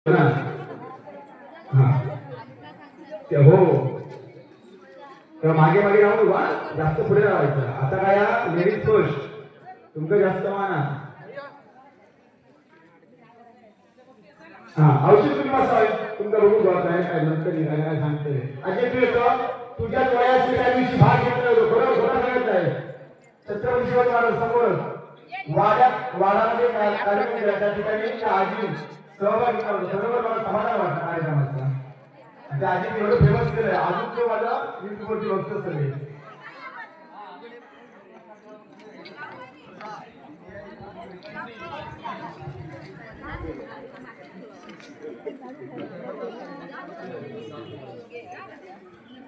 हा ते हो तर मागे मागे राहून वा जास्त पुढे राहायचं. आता काय लेडीज फर्स्ट तुमचं जास्त माना. हा औषध तुम्ही बसावे तुमचा बघू जात आहे काय नंतर काय सांगते अजय तू येतो तुझ्या वयाची त्या दिवशी भाग घेतला होतो खरं खरं सांगत आहे. छत्रपती शिवाजी महाराज समोर वाड्यामध्ये कार्यक्रम केला त्या ठिकाणी आजी सहभाग घेतला होता. सर्व मला समाधान वाटतं कार्यक्रमाचा. त्या आजी एवढं फेमस केलंय अजून तो माझा युट्यूबवरती बघतो सगळे.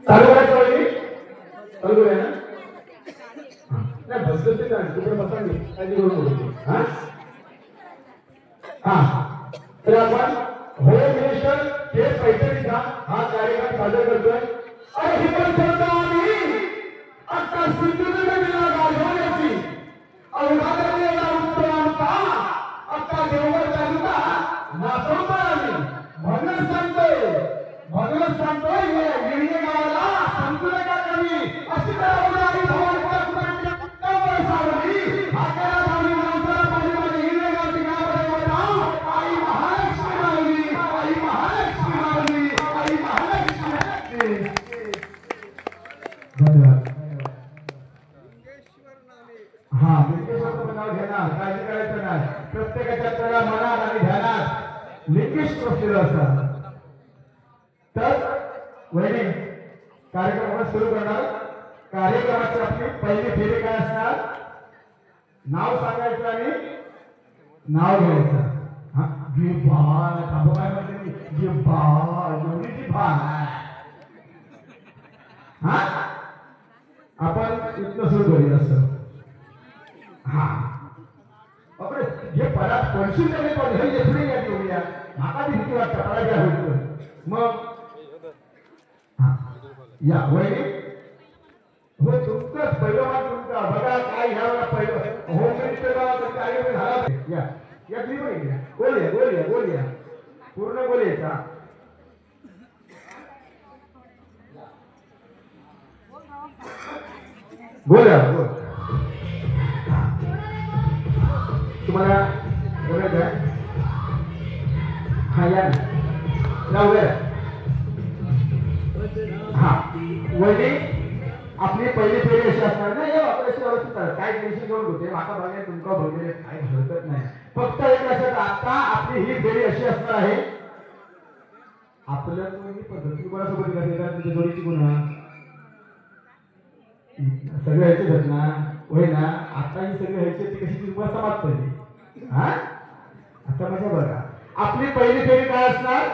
चालू करायचं वहिनी चालू करूया ना. नाही बसलं ते काय तिकडे बसा मी काय करू नको. हा हा तर आपण होम मिनिस्टर हे पैठणीचा हा कार्यक्रम सादर करतोय. अरे ही पण करतो आम्ही आता सिंधुदुर्ग जिल्हा गाजवण्याची औरंगाबाद उत्तरांचा आता देवगड तालुका नाचवतोय आम्ही. म्हणूनच सांगतोय गिरणे गावाला सांगतो का कमी अशी आई भवानी सावली हाताला सावली माणसाला पाणी माझे हिरवे गावची गाव आई महालक्ष्मी मावली आई महालक्ष्मी मावली आई महालक्ष्मी. धन्यवाद. हा लिंगेश्वरचं नाव घेणार काळजी करायचं नाही. प्रत्येकाच्या तळा मनात आणि ध्यानात लिंगेश्वर असलेलं असतात. तर वहिनी कार्यक्रम सुरू करणार. कार्यक्रमाची आपली पहिली फेरी काय असणार नाव सांगायचं आणि नाव घ्यायचं. हा गे बाळ थांबो काय म्हणते गे बाळ एवढी ती भान हा आपण इतकं सुरू करूया असं. हा आपण जे परात पडशील त्याने पण हे येथून या घेऊया माका भीती वाटतं मला काय होतं मग या वहिनी हो तुमचं पहिलं तुमचा बघा काय ह्या पहिलं होम मिनिस्टर कार्यक्रम झाला. या या तुम्ही बघितल्या बोलूया पूर्ण बोलायचा. बोला तुम्हाला बोलायचं आहे. हा या जाऊया. हा वहिनी आपली पहिली फेरी अशी असणार ना या वापरायची व्यवस्थित काय टेन्शन घेऊन होते माका बघाय तुमका बघले काही हरकत नाही. फक्त एक लक्षात आता आपली ही फेरी अशी असणार आहे. आपल्या पद्धती कोणासोबत तुमच्या जोडीची गुन्हा सगळे ह्याचे घटना होय ना. आता ही सगळे ह्याचे ती कशी तुम्हाला समाप्त हा आता माझ्या बघा आपली पहिली फेरी काय असणार.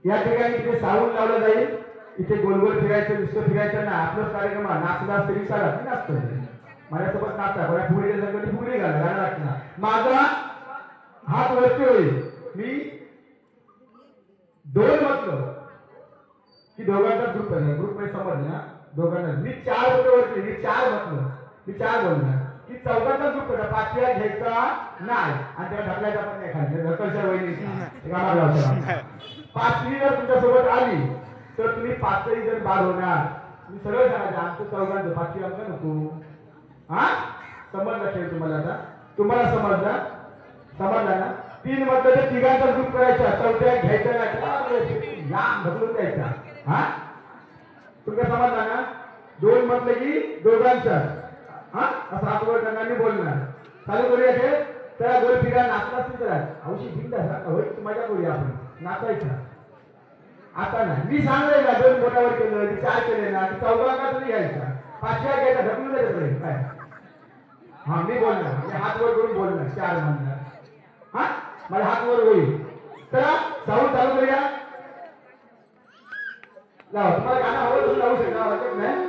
या ठिकाणी इथे साऊंड लावलं जाईल. इथे गोलगोल फिरायचं नुसतं फिरायचं ना. आपलंच कार्यक्रम नाचला तरी चालत नाचतं माझ्यासोबत नाचा बऱ्या फुगडी सगळी फुगडी घाला गाणं लागणार. माझा हात वरती होईल. मी दोन म्हटलं की दोघांचा ग्रुप आहे. ग्रुप मध्ये समजलं ना दोघांना. मी चार होते वरती मी चार म्हटलं मी चार बोलणार की चौघांचा ग्रुप आहे. पाचव्या घ्यायचा नाही आणि त्याला ढकलायचा पण नाही खाली ढकलच्या वहिनी पाचवी जर तुमच्या सोबत आली तर तुम्ही पाचही जण बाद होणार. मी सरळ सांगायचं आमचं चौघांचं पाचवी अंक नको. हा समजलं असेल तुम्हाला. आता तुम्हाला समजला ना. तीन मधलं तर तिघांचा ग्रुप करायचा चौथ्या घ्यायचा नाही लांब ढकलून द्यायचा. हा तुमच्या समजला ना. दोन म्हटलं की दोघांचा हा असं हातवर करणार बोलणार. चालू करूया ते त्याला गोल फिरा नाचलाच नाही करा औषधी भिंड मजा करूया आपण नाचायचं. आता नाही मी सांगले ना दोन बोटावर केलं मी चार केले ना चौघांना तुम्ही घ्यायचा पाचव्या घ्यायचा ढकलून द्यायचं काय. हा मी बोलणार हात वर करून बोलणार चार म्हणणार. हा मला हात वर होईल. चला साऊंड चालू करूया. लावा तुम्हाला गाणं हवं तुम्ही लावू शकता हरकत नाही.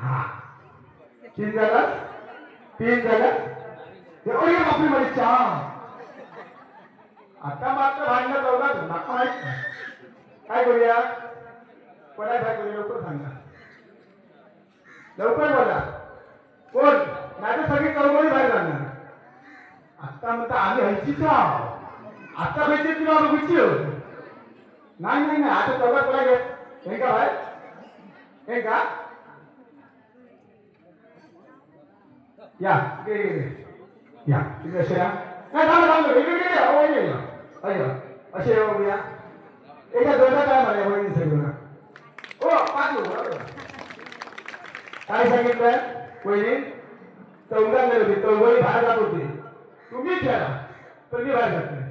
हा 3 झालं 3 झालं एवढी आपली माझी चहा आता मात्र भांडणं चौघात माका माहित नाही. काय करूया कोणा काय करूया लवकर सांगा लवकर बोला कोण नाही तर सगळी चौघडी बाहेर जाणार. आता म्हणता आम्ही हयचीच आता पाहिजे तुला बघूची नाही नाही नाही आता चौघात कोणा घेत हे का बाहेर हे का या या तुम्ही असे या नाही थांबा अय्या असे बघूया एका दोघा काय म्हणा वहिनी सगळं हो पाच काय सांगितलं वहिनी चौघात नाही होती चौघडी बाहेर जात होती तुम्ही खेळा पण मी बाहेर जात नाही.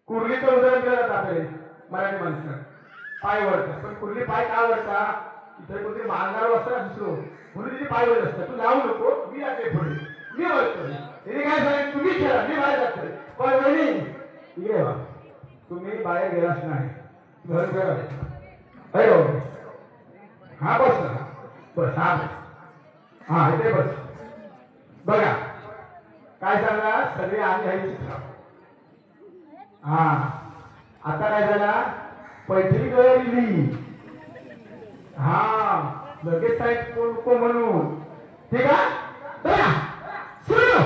कुर्लीचं उदाहरण केलं जातं आपल्याला मराठी माणसं पाय वळतात पण कुर्ली पाय का वळता इथे कोणतरी मारणार असतं दुसरं म्हणून तिथे पाय वळत असतं तू लावू नको मी जाते पुढे मी वळतो तिने काय सांगितलं तुम्ही खेळा मी बाहेर जातोय पण वहिनी इकडे वा तुम्ही बाहेर गेलाच नाही घर करा अरे हा बस ना बस हा बस हा इथे बस बघा काय सांगला सगळे आम्ही आहे चित्र हा आता काय झाला पैठणी गळली हा लगेच साईड कोण म्हणून ठीक आहे बघा सुरू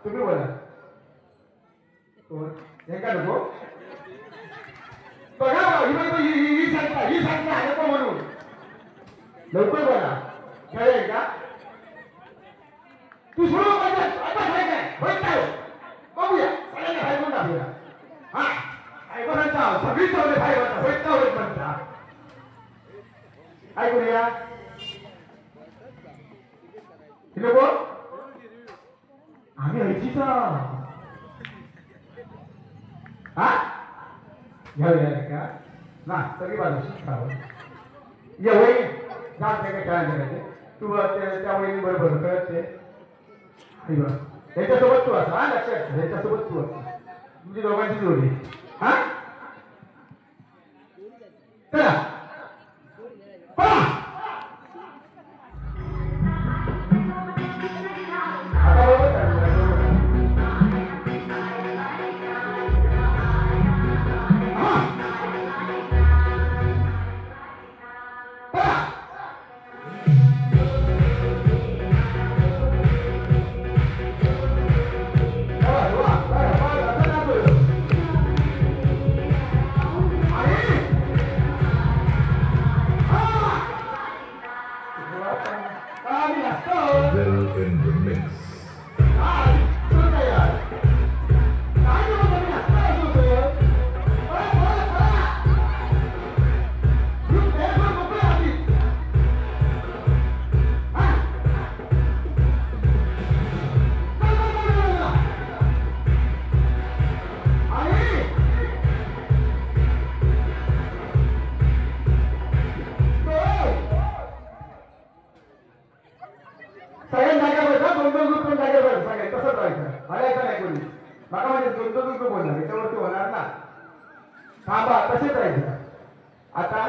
तुम्ही बोला नको बघा ही सांगता नको म्हणून लवकर बोला खेळेल का तू सुरू बघूया सगळ्यांनी भाई म्हणून आपल्याला हा ऐकून सगळीच भाई होता होत म्हणता काय करूया नको आम्ही हयचीच हा घ्यावे का ना सगळी बाजू खावं ये वही जात नाही काय करायचे तू त्या वहिनी बरोबर कळत ते त्याच्यासोबत तू असा हा लक्षात त्याच्यासोबत तू असा तुमची दोघांची जोडी हा चला in the mix. आता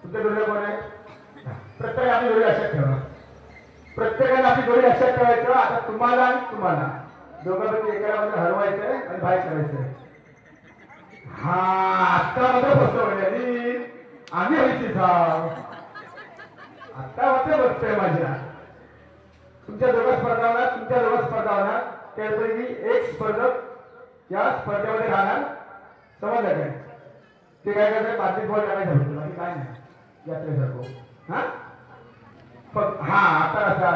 तुमच्या डोळे कोण आहे प्रत्येक आपली डोळे लक्षात ठेवा प्रत्येकाने आपली डोळे लक्षात ठेवायचं आता तुम्हाला आणि तुम्हाला दोघांपैकी एकाला मध्ये हरवायचंय आणि बाहेर करायचंय हा आता मध्ये बसवली आम्ही व्हायची आता होते बघतोय माझ्या तुमच्या दोघा स्पर्धा त्यापैकी एक स्पर्धक या स्पर्धेमध्ये राहणार समजलं काय ते काय करतात बादलीत बॉल टाकायचा होतो बाकी काय नाही यात्रेसारखं हा पण हा आता असा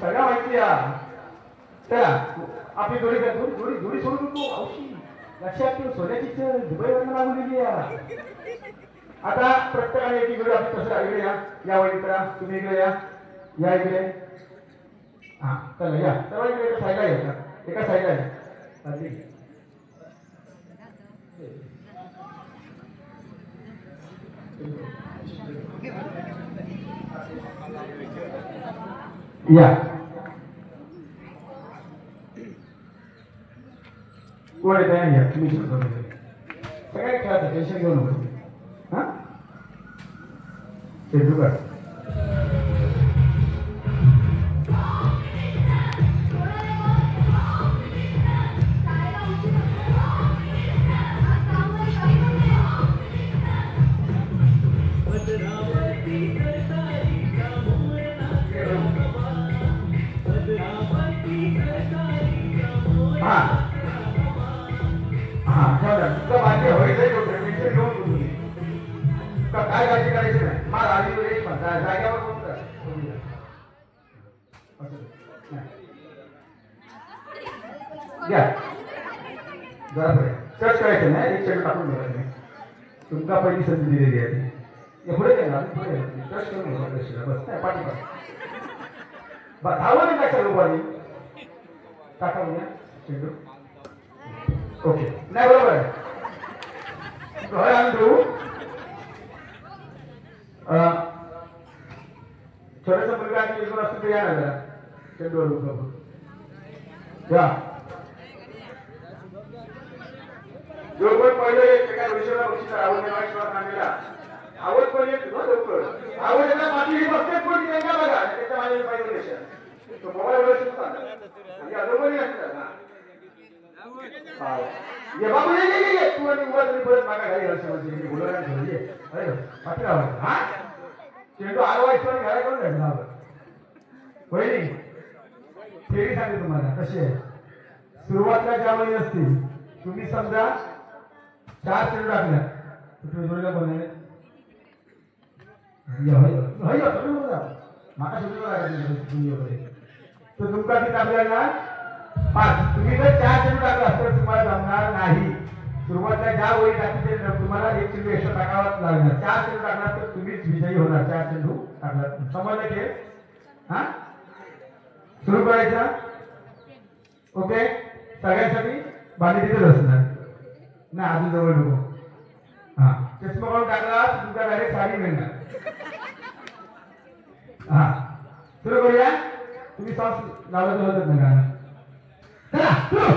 सगळ्या माहिती आहे चला आपली जोडी जोडी जोडी सोडून नको औषधी लक्षात ठेव सोन्याची दुबईवरनं मागवलेली आहे आता प्रत्येकाने एक इकडे आपली कसं इकडे या वळी करा तुम्ही इकडे या इकडे हा चला या सर्व इकडे एका साईडला या एका साईडला या या कोण येत आहे या तुम्ही सगळ्या खेळाचं टेन्शन घेऊ नको हा चेंडू कर काय काळजी करायची नाही मला आधी एक म्हणता जाग्यावर कोणतं घ्या जरा पुढे सर्च करायचं नाही एक चेंडू टाकून घ्यायचं तुमका पहिली संधी दिलेली आहे पुढे गेला पुढे सर्च करून घ्या बस नाही पाठीमा धावं नाही काय सर्व बाजी टाका उद्या चेंडू ओके नाही बरोबर आहे घर आणू छोटासा मुलगा आणि एक असतो ते या ना जरा चेंडूवर या जो पण पहिले एका विषयाला बक्षीस आवड निर्माण आणलेला आवड पण येत लवकर आवड येणार माती ही बघते पण त्यांच्या बघा त्याच्या माझ्या पाहिजे देशात तो मोबाईल वर शिकतात म्हणजे अजूनही असतात हा ये बाबू ये तू आणि उभा तरी परत मागा घाली वर्षामध्ये मी बोलवणार नाही अरे पाठी राहा हा चेंडू आरवायचं आणि घाला करून घ्यायचं नाव पहिली थेरी सांगते तुम्हाला कशी आहे सुरुवातीला ज्यावेळी असतील तुम्ही समजा 4 चेंडू टाकल्या तुम्ही जोडीला बोलले माका तुम्ही तर तुमचा किती टाकल्या 5 तुम्ही जर 4 चेंडू टाकला तर तुम्हाला जमणार नाही सुरुवातीला ज्या वेळी टाकली तुम्हाला 1 चेंडू एक्स्ट्रा टाकावा लागणार 4 चेंडू टाकणार तर तुम्हीच विजयी होणार 4 चेंडू टाकला समजलं की हा सुरू करायचं ओके सगळ्यांसाठी बांधली तिथेच असणार नाही अजून जवळ नको हा चष्मा काढून टाकला तुमचा डायरेक्ट साडी मिळणार हा सुरू करूया तुम्ही सॉन्ग लावलं तर होतच नाही चला सुरू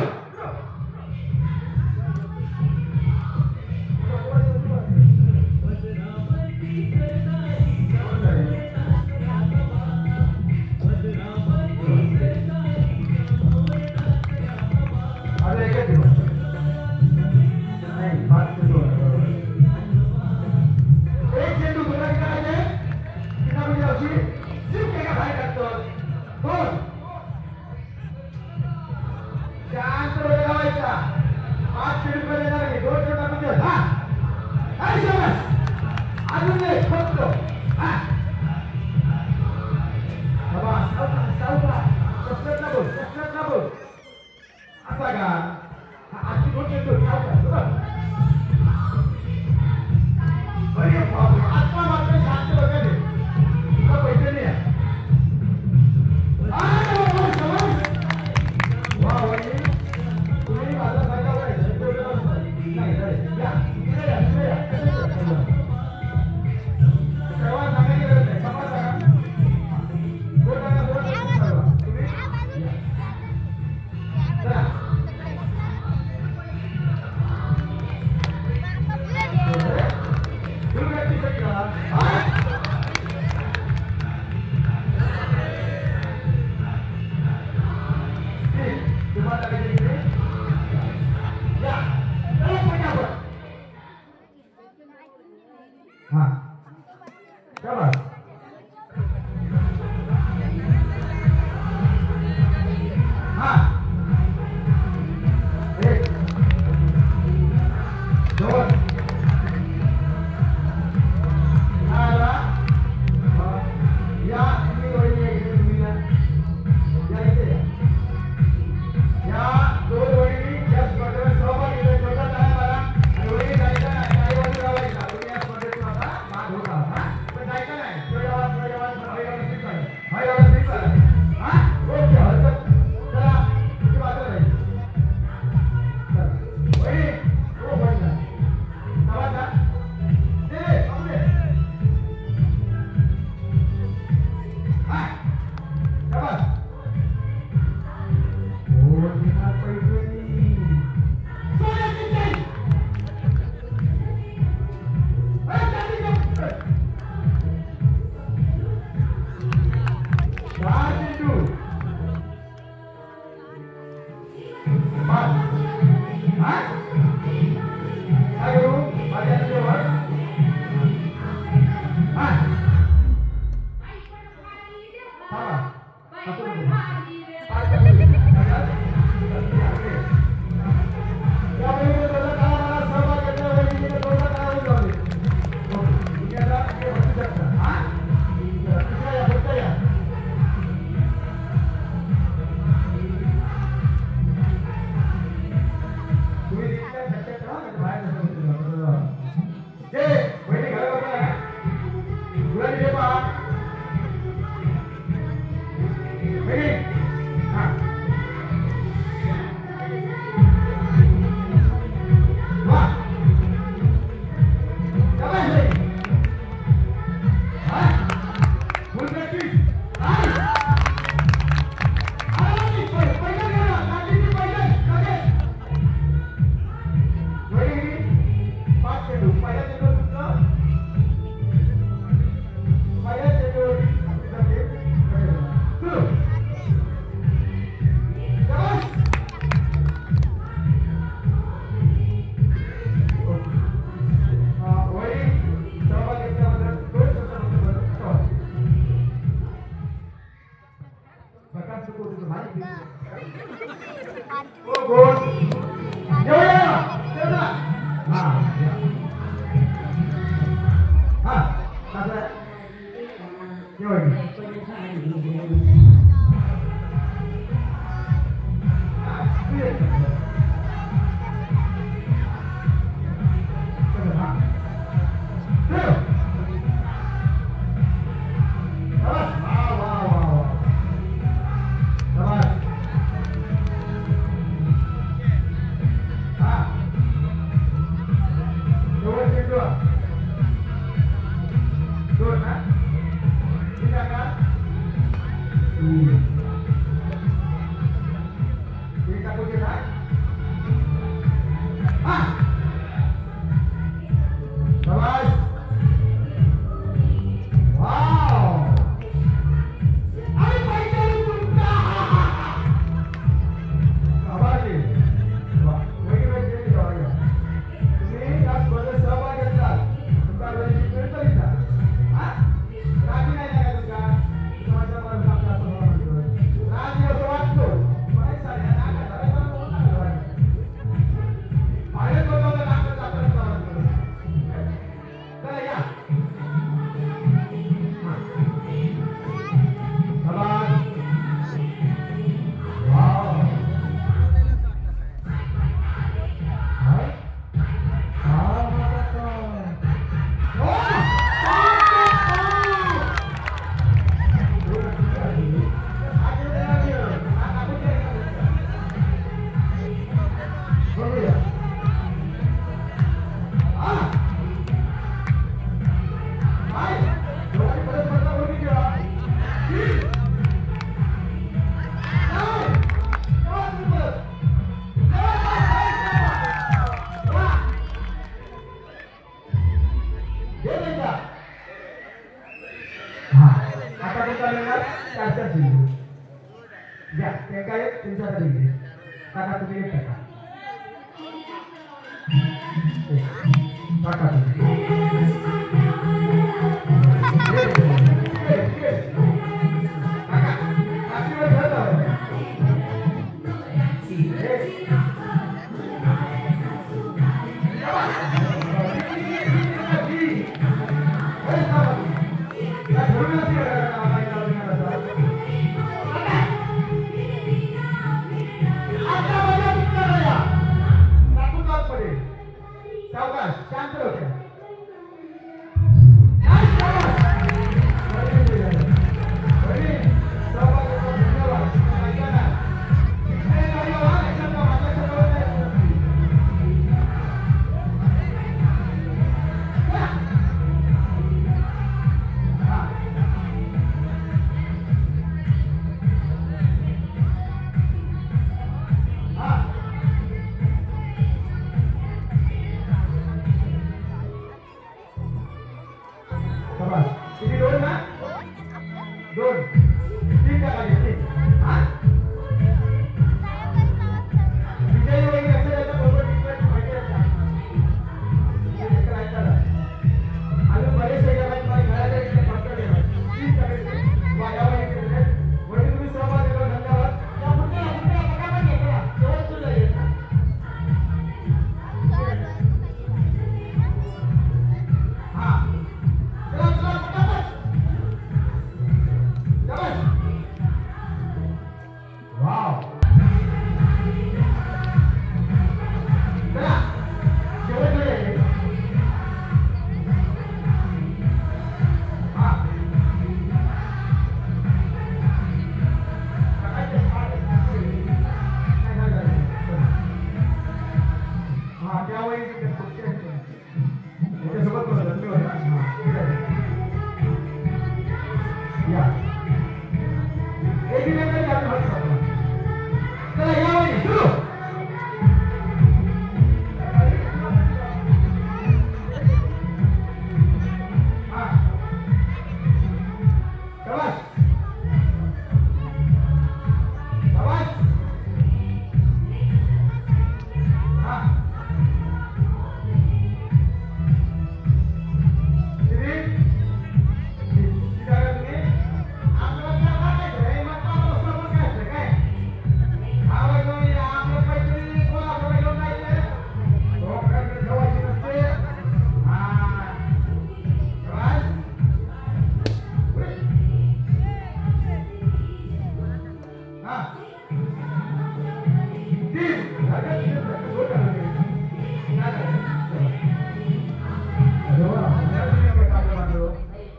असं आहे? ये वहिनी. हा, तू ये. चल, हा. ठेव. शाबास. वा, वा, वा, वा. शाबास. हा. व्यवस्थित ठेवा. दोन ना? ठीक आहे का? ठीक आहे, कुठे काय? हा. शाबास. वाव. अरे पैठणी तुमचा. शाबास आहे. वा. वहिनी बाई, तुम्ही या स्पर्धेत सहभाग घेतला. तुमचा गणित मिळतो इथं. हा? राजी नाही का तुमचा? तुमच्या मनात आपला स्वभाव म्हणतो. राजी असं वाटतो. काय साध्या नाका झाला तर बोलू नका वाटतं. बाहेर बोलवलं नाका जातं असं वाटतं. चला या. हा. शाबास. वाव. हा? आता ते चालणार 4-4 जिल्हे घ्या. ते काय तुमच्याकडे घे. टाका तुम्ही एक टाका. टाका तुम्ही. टाका. टाकीवर घ्या जाऊ. शांत होत्या. किती दोन ना? दोन. तीन टाका घेतली. हा? विजयी वहिनी असेल याचा बरोबर टिकवायची माहिती आहे का? हे करायचं ना. अजून बरेच वेगळे माझ्या घराच्या इकडे पत्र ठेवायचे. तीन टाकायचे. वायावर इकडे. वहिनी तुम्ही सहभाग दिला धन्यवाद. या पुढच्या पटापट घेतला. शेवट तुझा येत ना. हा. चला चला पटापट.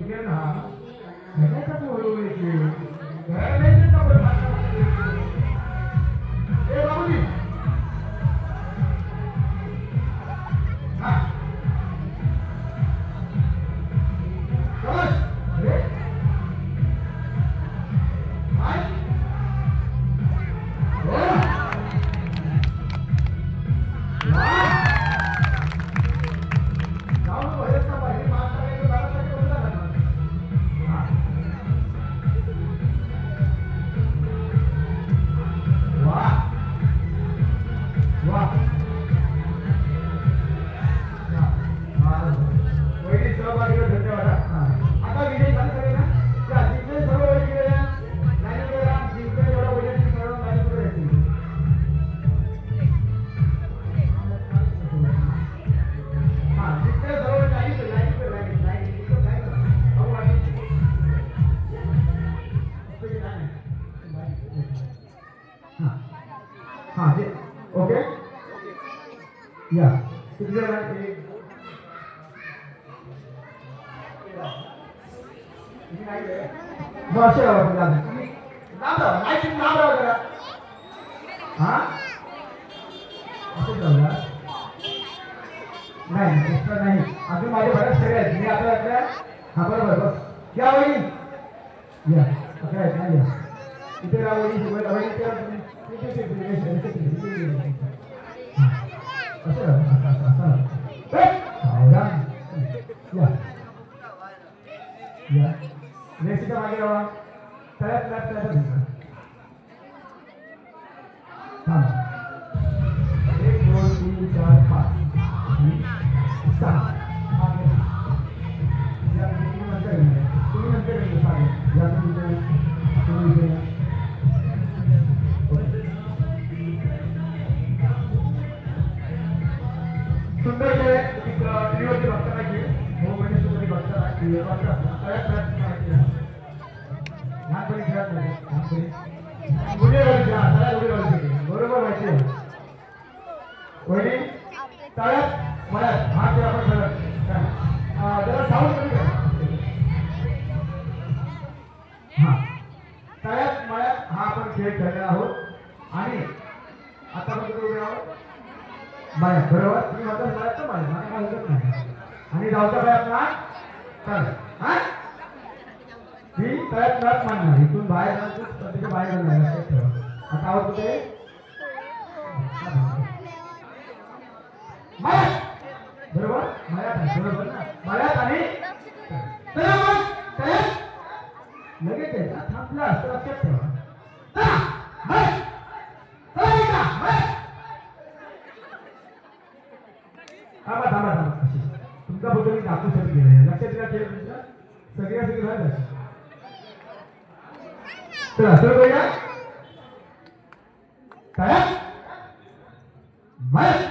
तुम्ही ना नाही का बोलू की घर नाही का बरं ए बाबूजी हा बस अरे हाय ओके या किती जण बस नाम राव जरा हा असं जाऊया नाही एक्स्ट्रा नाही अजून माझे बरेच सगळे आहेत मी आता आपल्या हा बरोबर बस या वही या अकरा आहेत ना या इथे राहा वही नेक्स्ट मागे राहा तळ्यात तळ्यात थांबा 1 2 3 4 5 6 मागे या तुम्ही नंतर या तुम्ही सुंदर टीव्हीवरती बघताना की हो म्हणजे तुम्ही बघताना की लहानपणी खेळत नाही बरोबर माहिती आहे वहिनी तळ्यात मळ्यात हा खेळ आपण खेळत जरा साऊंड कमी करा हा तळ्यात मळ्यात हा आपण खेळ खेळलेला आहोत आणि आता आपण कुठे उभे आहोत बाया बरोबर तुम्ही म्हणता मला तर बाया मला काय होत नाही आणि जाऊचा बाय आपला चल हा ही तळ्यात तळ्यात मानणार इथून बाहेर त्याच्या बाहेर जाणार लक्षात ठेवा आता आहोत कुठे मळ्यात बरोबर मळ्यात बरोबर ना मळ्यात आणि तळ्यात लगेच आहे ना थांबला असं लक्षात ठेवा थांबा थांबा थांबा अशी तुमचा बद्दल मी दाखवूसाठी गेला लक्षात दिला खेळ तुमचा सगळ्या सगळी झालं चला चल बघा काय मळ्यात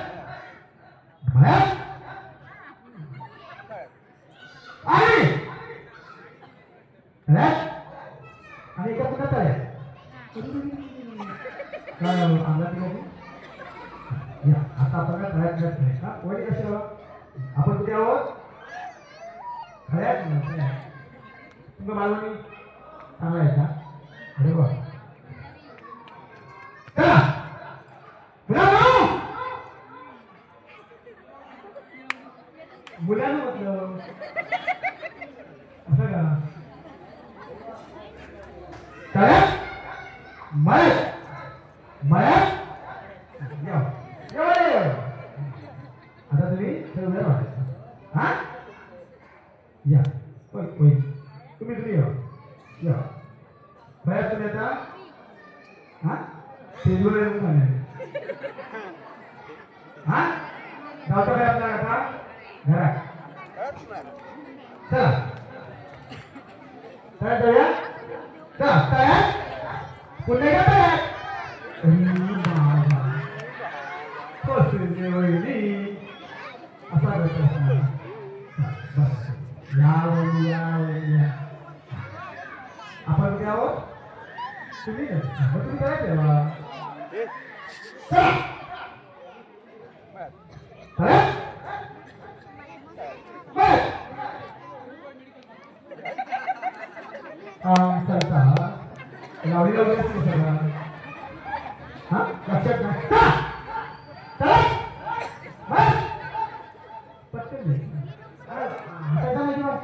मळ्यात आणि तळ्यात आणि एका पुन्हा तळ्यात काय अंगात या आता आपण तळ्यात खेळत नाही का वडी कशी आहोत आपण कुठे आहोत खळ्यात तुम्ही मालवणी चांगला आहे का अरे वा मुलांना म्हटलं असं का तळ्यात मळ्यात मळ्यात आता तुम्ही सर्व वाटायचं हा या होय होय तुम्ही या बाहेर तुम्ही आता हा फेसबुक हा जाऊचा काय आपला आता घरात चला तयार जाऊया चला तयार पुन्हा का तयार असा आपण काय आहोत तुम्ही तुम्ही काय ठेवा चलता लावली लावली असते सगळं हा लक्षात नाही पटकन नाही हसायचा नाही किंवा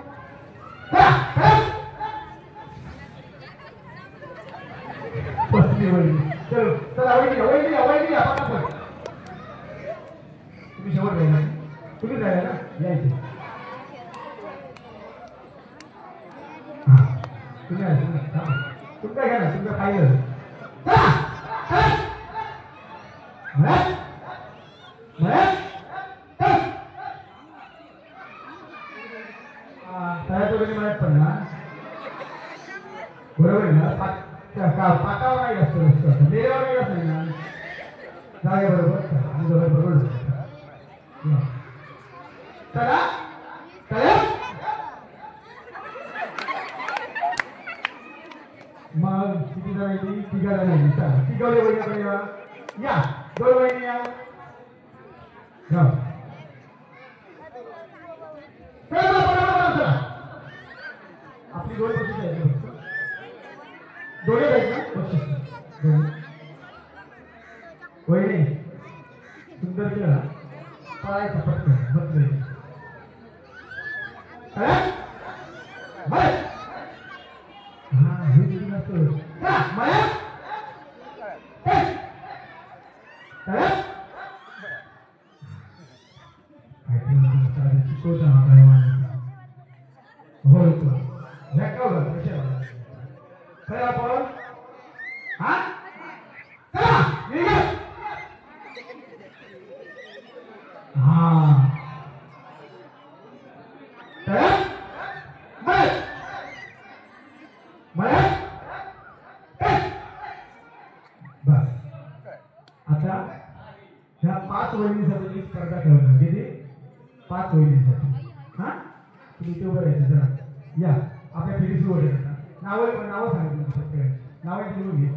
पत्नी वहिनी चलो चला वहिनी पटापट तुम्ही शेवट राहिला तुम्ही राहिला ना यायचे तुम्ही काय घ्या ना तुमचं पाहिलं म्हणत पण ना बरोबर आहे ना पाटावर नाही जास्त नसतं मेरेवर नाही जास्त ना जागे बरोबर आणि बरोबर चला चला मग किती जणांची तिघा जणांची चला तिघवले वहिनीकडे या दोन वहिनी या आपली दोन पक्षी आहेत दोन्ही आहेत ना वहिनी सुंदर केला पळायचं पटकन बसले आता ह्या 5 वहिनींसाठी स्पर्धा ठेवणार किती 5 वहिनींसाठी हा तुम्ही इथे उभं राहायचं जरा या आपल्या फेरी सुरू होते नावं सांगितलं प्रत्येकाने नावं लिहून घे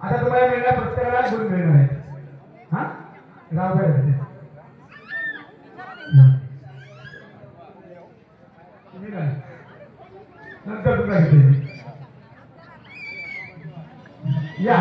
आता तुम्हाला मिळणार प्रत्येकाला गुण मिळणार आहे हा राव काय तुम्ही काय नंतर तुम्हाला घेते या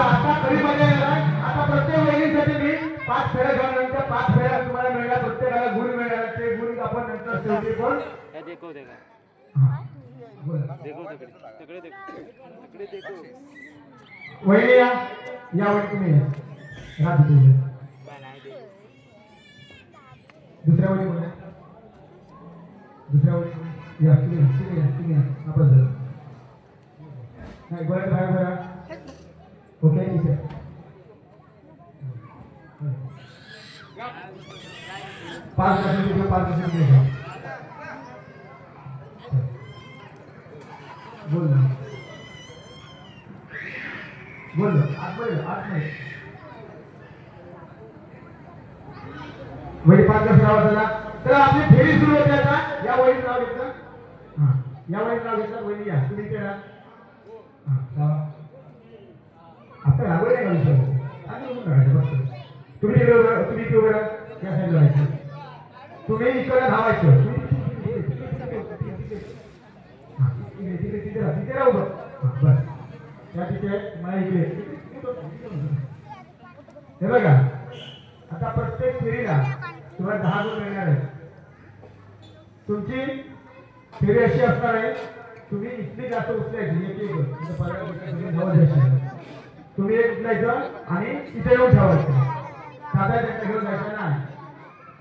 आता खरी मजा येणार आता प्रत्येक वहिनीसाठी मी 5 फेऱ्या घेऊन 5 फेऱ्या तुम्हाला मिळणार प्रत्येकाला गुण मिळणार ते गुण आपण नंतर शेवटी पण देखो वहिनी या वहिनी तुम्ही या दुसऱ्या वहिनी बोला दुसऱ्या वहिनी या तुम्ही आपण झालं नाही बरं बाहेर बघा ओके ठीक आहे पाच बोल ना बोल आठ नाही वही 5 नाव झाला तर आपली फेरी सुरू होते आता या वहीत नाव घेतलं हां या वहीत नाव घेतलं वही या तुम्ही केला हां आता लागवड आहे का विषय आणि म्हणून काढायचं बस तुम्ही उभे राहा या साईडला राहायचं तुम्ही इकडे धावायचं तिथे राहू बस त्या तिथे मला इकडे हे बघा आता प्रत्येक फेरीला तुम्हाला 10 गुण मिळणार आहे तुमची फेरी अशी असणार आहे तुम्ही इथली जास्त उचलायची तुम्ही एक उचलायचं आणि इथे येऊन ठेवायचं साधा त्याच्या घेऊन जायचं नाही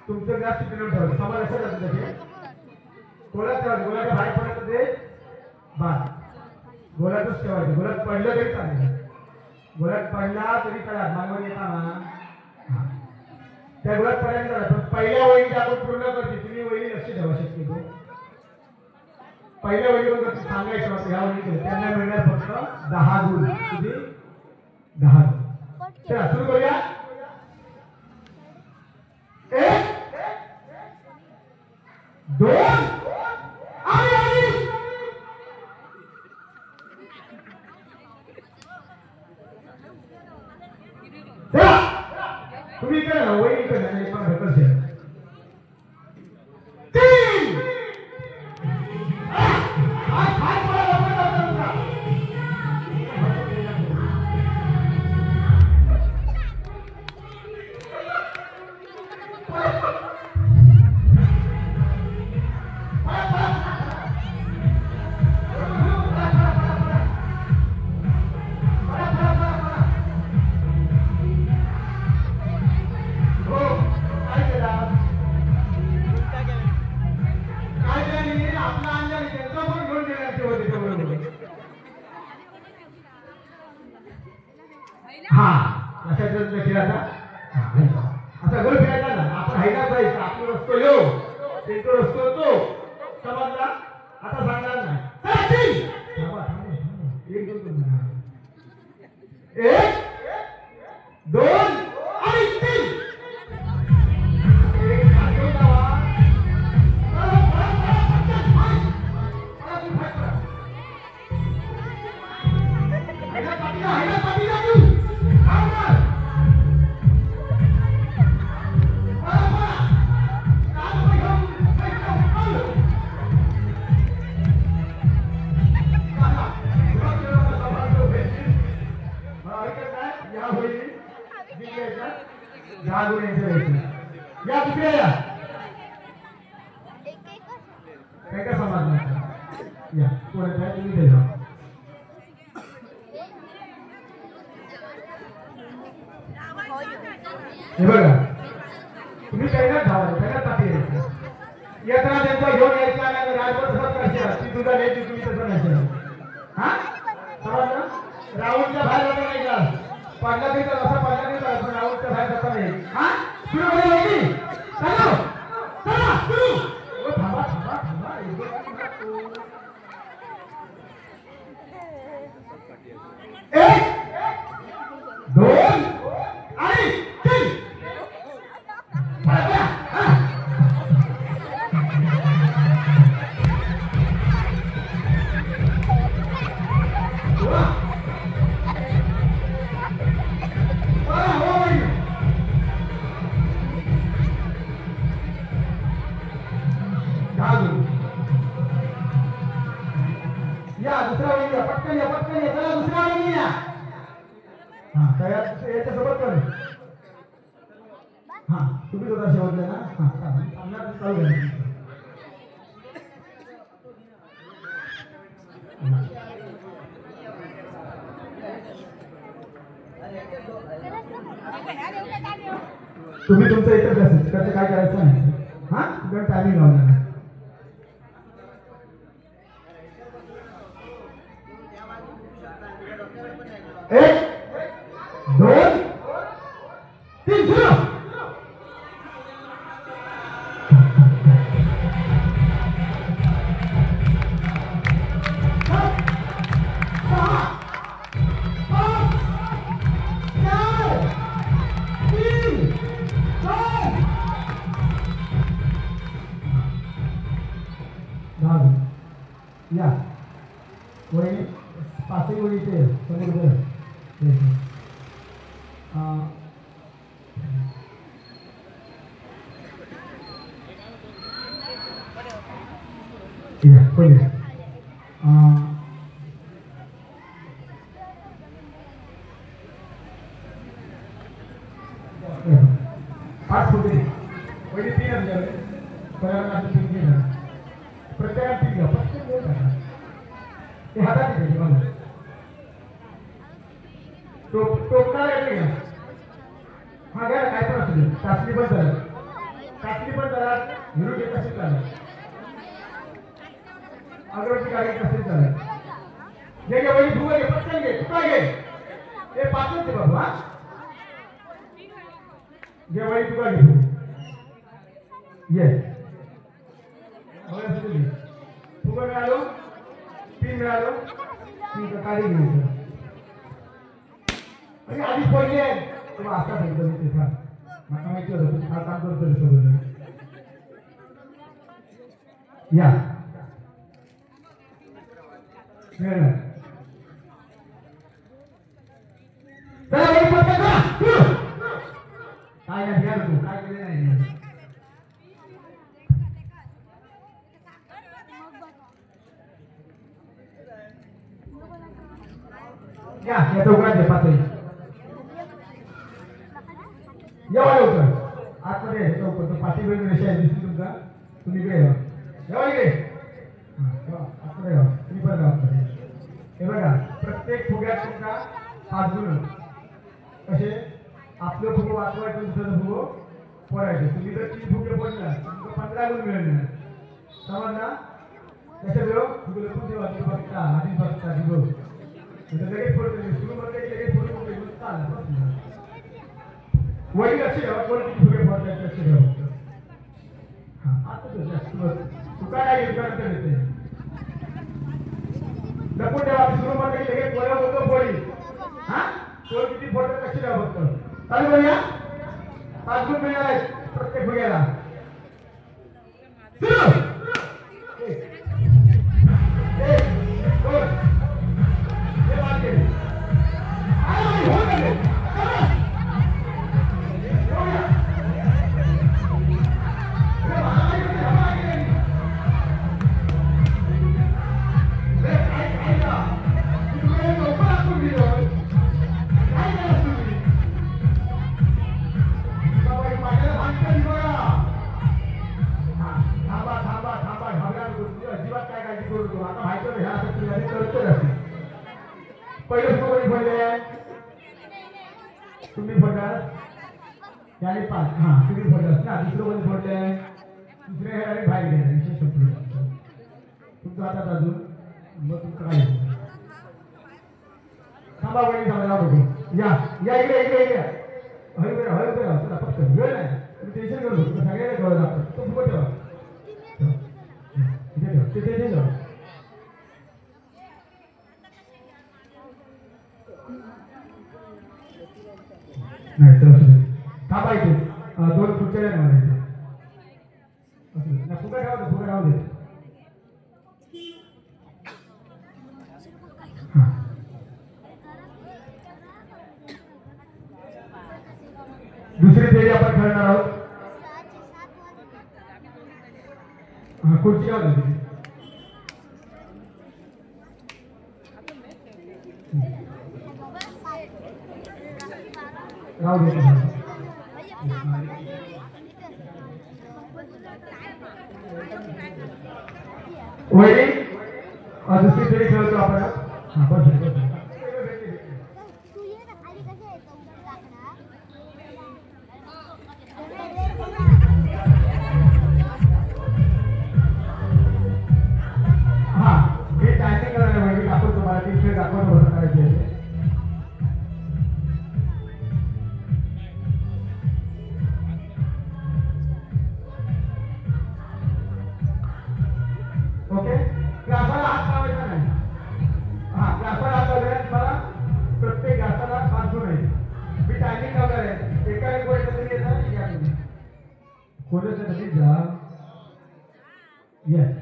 तुमचं ग्लास तिथे येऊन ठेवायचं समोर असं जातं त्याचे गोळ्यात ठेवायचं गोळ्याच्या बाहेर पडत ते बाद गोळ्यातच ठेवायचं गोळ्यात पडलं तरी चालेल गोळ्यात पडला तरी चला मागवर येताना त्या गोळ्यात पडायला पहिल्या वहिनी आपण पूर्ण करते तुम्ही वहिनी लक्ष ठेवा शक्यतो पहिल्या वहिनीवर सांगायचं होतं ह्या वहिनी त्यांना मिळणार फक्त 10 गुण किती 10 गुण चला सुरू करूया 1 2 आणि हा कशाचं केला आता असा घर फिरायचा ना आपण हायला जायचं आपलं रस्तो येऊ त्यांचा रस्तो तो समजला आता सांगणार नाही चला, तीन. थांबा, थांबा, थांबा. एक दोन दोन एक दोन आणि तीन एक साखर लावा. पळा, पळा, पळा, पटकन, फास्ट. पळा, तू फास्ट पळा. हायला पाठीला तू. थांब ना. पळा, पळा. काम घेऊन, पैसा उचल. चला, सुरक्षेला सांभाळतो भेटतील. ऐकत नाही या होईल जिंकायचा दहा गुण यायचं या दुसऱ्या या काय काय समजणार या कोणाचं आहे तुम्ही द्या हे बघा तुम्ही पहिला धावा पहिला तापी यायचं येताना त्यांचा घेऊन यायचा आणि राजभर सहज करशाल ती तुझा द्यायची तुम्ही तसं नाही हा समजलं राहुलच्या बाहेर जाता नाही का पडला तरी तर असा पडला तरी तर पण राहुलच्या बाहेर जाता नाही हा सुरू करूया होती चला चला सुरू ओ थांबा थांबा थांबा एक दोन आणि तीन पळा हा या दुसरा वळी या पटकन या चला दुसरा वळी या हा तयार याच्या सोबत कर हा तुम्ही होता शेवटला ना हा सामना चालू आहे तुम्ही तुमचं एकच असेल कसं काय करायचं नाही हा तुझं टायमिंग लावणार एक दोन तीन सुरू या वही पाचही वही ते समोर या पहिले पाच फुटे पहिले तीन आमच्याकडे पर्यावरणाचे तीन घेणार प्रत्येकात तीन घ्या प्रत्येक वेळ टाका ते हातात घ्यायचे मला टोकणार येते घ्या हा घ्या काय पण असू दे चाचणी पण करा हिरो घेत असेल चालेल अगरबत्ती गाडी कसेल चालेल घे घे वही फुगा घे पटकन घे तुका घे हे पाचच आहे बाबू हा घे वही तुका घे ये फुगा मिळालो पिन मिळालो पिन काढी घ्यायचं आणि आधी पडले तेव्हा असा सांगितलं मी ते सांग मला माहिती होतं तुम्ही हा काम करतो सगळं या मिळणार चला वही पटकन करा सुरू काय नाही घ्या तू काय केलं नाही या या चौकात घे पाचही येवा लवकर आतमध्ये चौकात तो पाठी वेळ रेषा आहे दिसली तुमचा तुम्ही इकडे येवा इकडे आतमध्ये येवा तुम्ही पण आतमध्ये हे बघा प्रत्येक फुग्यात तुमचा 5 गुण कसे आपलं फुगं वाचवायचं दुसरं फुगं फोडायचं तुम्ही जर 3 फुगे फोडला तुमचं 15 गुण मिळणार समजला त्याच्या वेळ फुगलं तुमची वाचली बघता आधी बघता लगेच फोडतो सुरू मध्ये लगेच फोडून वही लक्ष ठेवा कोण किती फुगे फोडतात लक्ष ठेवा हा आता तू काय घेऊन येते लपून ठेवा सुरू मध्ये लगेच बोला होतो बोली हा कोण किती फोडतात लक्ष ठेवा फक्त चालू करूया 5 गुण मिळणार आहेत प्रत्येक फुग्याला सुरू 1 2 हे मागे आय हो गेले पहिलं कोणी फोडले तुम्ही फोडणार याने 5 हा तुम्ही फोडलास ना दुसरं कोणी फोडले दुसरे हे आणि बाहेर गेले विषय संपला तुमचं हातात अजून मग तुमचं काय थांबा वळी थांबा बघू या या इकडे हळू करा चला फक्त वेळ नाही तुम्ही टेन्शन करू नका सगळ्यांना कळलं लागतं तो फुकट ठेवा ते ठेवा नाही तर थांबा इथे 2 खुर्च्या नाही मला इथे ना फुगा राहू दे दुसरी फेरी आपण खेळणार आहोत हा खुर्ची राहू दे राहू दे वैरी दुसरी फेरी खेळतो आपण हा बस हा हे टायमिंग करायला वैरी आपण तुम्हाला 3 खेळ दाखवतो कसं करायचे ओके ग्लासाला हात लावायचा नाही हा ग्लासाला हात लावल्याने मला प्रत्येक ग्लासाला 5 गुण आहे मी टायमिंग लावणार आहे एका एक गोष्ट तरी येणार नाही या तुम्ही कोणाच्या तरी जा येस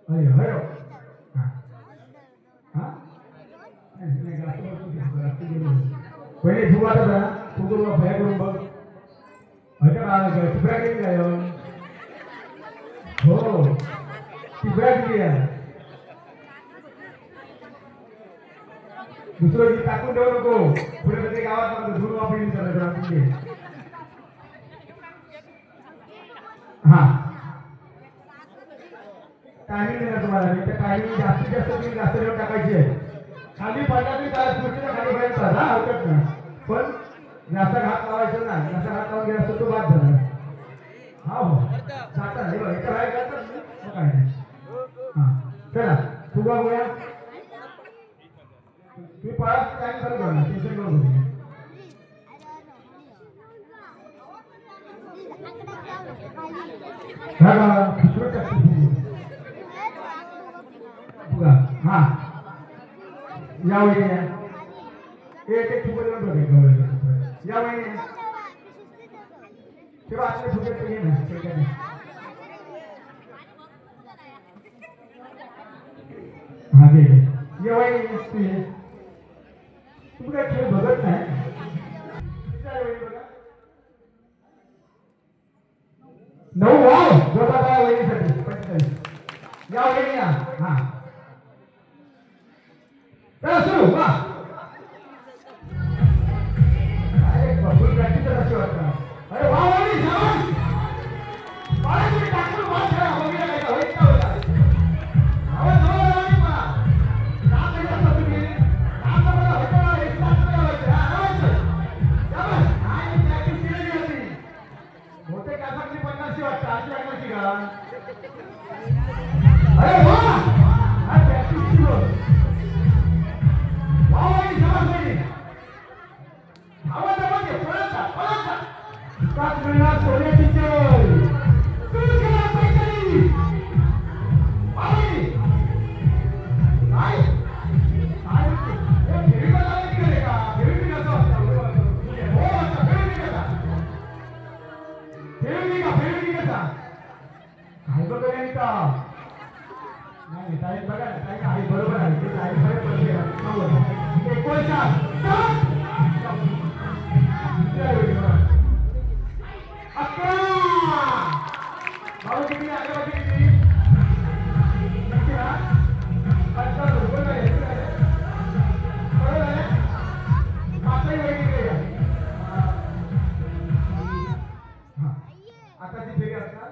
अरे हयो हा हा नाही पहिले फुगाचा जा फुगून भया करून बघ हटा फुगा केली काय हो बैठ गया दुसरं की टाकून देऊ नको पुढे प्रत्येक गावात धुरून वापरून चालत हा टायमिंग देणार तुम्हाला मी त्या टायमिंग जास्तीत जास्त तुम्ही जास्त वेळ टाकायची आहे खाली पडला तरी त्याला खुर्चीला खाली पर्यंत हा हरकत नाही पण जास्त घात लावायचं नाही जास्त घात लावून गेला तर तो बाद झाला हा हो जाता नाही बघ एका बाहेर जातात मग काय नाही चला फुगा गोया तुम्ही पाच टाइम चालू करा टेन्शन करू नका हा फुगा हा या वळी या एक फुगा देऊन बघा या वळी तेव्हा आपले फुगे ते ना हा घे येवाय तुम्ही काय खेळ बघत नाही नऊ वाव जोडा बाय वहिनीसाठी 45 या वहिनी या हा चला सुरू वा अरे बबुल प्रॅक्टिस कशी वाटतं अरे वा वहिनी शाबास बाळा तुम्ही टाकून वाच करा बघूया काय होईल का होता आवाज वहिनी पा काम नाही करता तुम्ही काम करायला होतं एक तास नाही व्हायचं आवाज शाबास काय प्रॅक्टिस केली होती मोठे कासातली 50 वाटतं अशी वाटायची का अरे वा हा प्रॅक्टिस सुरू वाव नाही टाईम बघा ना टाईम आहे बरोबर आहे ते टाईम आहे पण ते 19 भाऊ किती आगे किती नक्की ना अच्छा बरोबर आहे बरोबर आहे मागची वेळ किती आहे आता जी फेरी असतात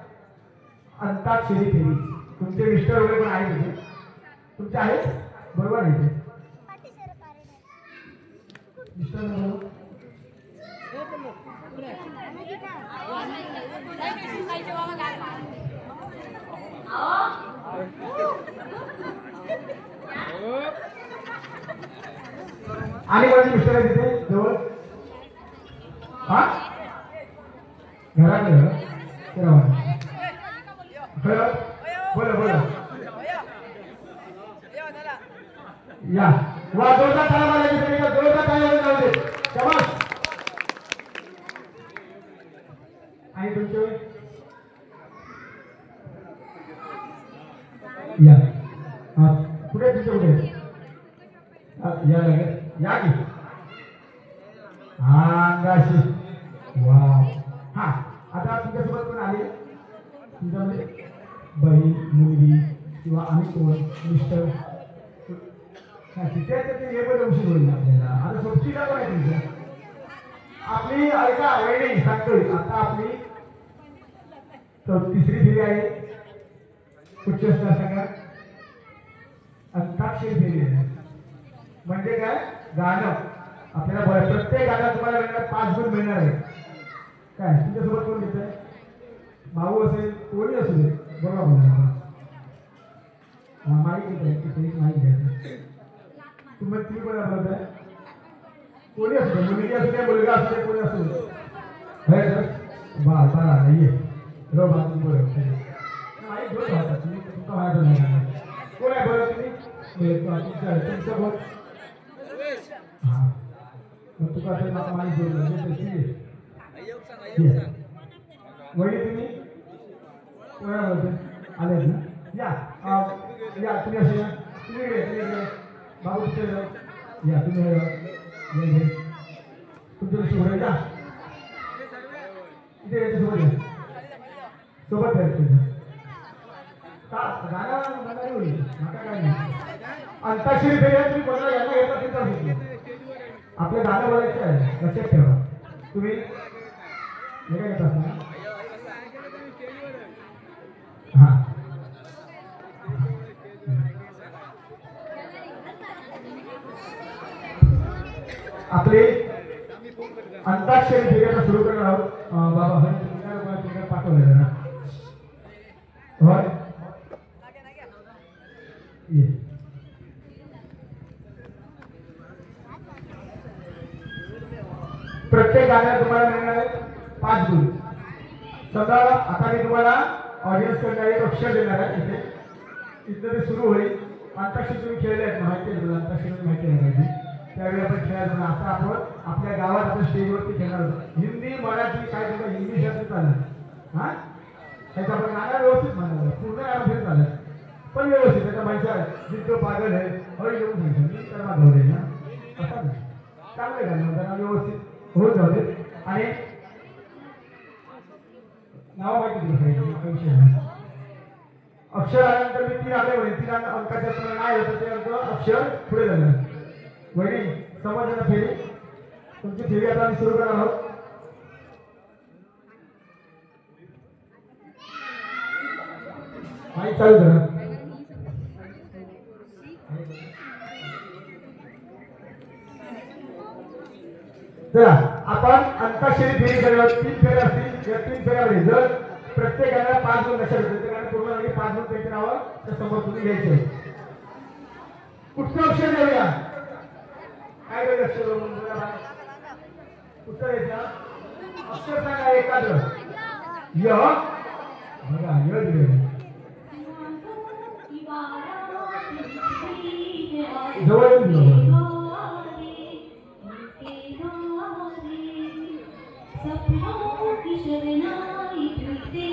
अंताक्षरी फेरी तुमचे मिस्टर वगैरे पण आहेत तिथे तुमचे आहेत बरोबर आहे ते मिस्टर बरोबर आणि माझे मिस्टर आहे तिथे जवळ हा घराकडे बोला बोला या वा जोरदार ताला मारायची जोरदार ताला जाऊ दे शाबास आणि तुमचे या कुठे तुमचे कुठे या लगेच या की हा अंगाशी वा हा आता तुमच्यासोबत कोण आले तुमच्यामध्ये बहीण मुलगी किंवा आम्ही कोण मिस्टर तिथे ते हे पण उशीर होईल आपल्याला आता सोबतीला पण आहे तुमच्या आपली ऐका वेळी सांगतोय आता आपली तिसरी फेरी आहे उच्च सांगा अंताक्षरी फेरी आहे म्हणजे काय गाणं आपल्याला प्रत्येक गाणं तुम्हाला मिळणार 5 गुण मिळणार आहे काय तुमच्यासोबत कोण घेत आहे भाऊ असेल कोणी असू दे बरोबर बोला माहीत घेत आहे तिथे माहीत घ्यायचं तुम्ही कोणा बोलताय कोणी असू दे मुलगी असू दे मुलगा असू दे कोणी असू दे बाळा नाहीये बरोबर बरोबर माहीत बोलत होता तुम्ही तुमचा माहीत नाही कोण आहे बोला तुम्ही तुमचं बोल हां मग तुका ते मला माहीत बोललं वडील तुम्ही कोणा बोलते आले ना या तुम्ही असे या तुम्ही इकडे बाबू तिथे या तुम्ही तुमच्या सोबत या इथे याच्यासोबत या सोबत आहे गाणं होईल नका काय नाही अंताक्षरी फेरी तुम्ही कोणाला यांना येतात तिथं आपलं गाणं बोलायचं आहे लक्षात ठेवा तुम्ही हे काय येतात ना हां आपले अंताक्षरी फेरी आता सुरू करणार आहोत बाबा हर पाठवलं जरा होय प्रत्येक गाण्याला तुम्हाला मिळणार आहे 5 गुण समजा आता मी तुम्हाला ऑडियन्स कडे एक अक्षर देणार आहे इथे इथं ते सुरू होईल अंताक्षरी तुम्ही खेळले आहेत माहिती आहे तुला अंताक्षरी माहिती आहे पाहिजे त्यावेळी आपण खेळायचं ना आता आपण आपल्या गावात आपण स्टेजवरती खेळणार होतो हिंदी मराठी काय तुला इंग्लिश असं चालेल हां त्याच्या आपण गाणं व्यवस्थित म्हणाल पूर्ण गाणं फिरत चालेल पण व्यवस्थित त्याच्या माणसा जितो पागल आहे हळू येऊन सांगतो मी त्यांना भाऊ ना असं चांगलं गाणं त्यांना व्यवस्थित होत जाऊ दे आणि नाव माहिती दिलं अक्षर आल्यानंतर मी 3 आकडे होईल 3 अंकाच्या तुम्हाला नाही होतं ते अंक अक्षर पुढे झालं वहिनी समजलं ना फेरी तुमची फेरी आता आम्ही सुरू करणार आहोत माहिती चालू करा चला आपण अंताक्षरी फेरी करणार 3 फेऱ्या असतील या 3 फेऱ्यामध्ये जर प्रत्येकाला 5 गुण लक्षात येते कारण पूर्ण वेळी 5 गुण त्यांच्या नावावर त्या समोर तुम्ही घ्यायचे कुठचं अक्षर देऊया काय वेळ लक्ष देऊन कुठचं घ्यायचं अक्षर सांगा एखादं य बघा य दिले जवळ येऊन सपनों की शरणाई तुझे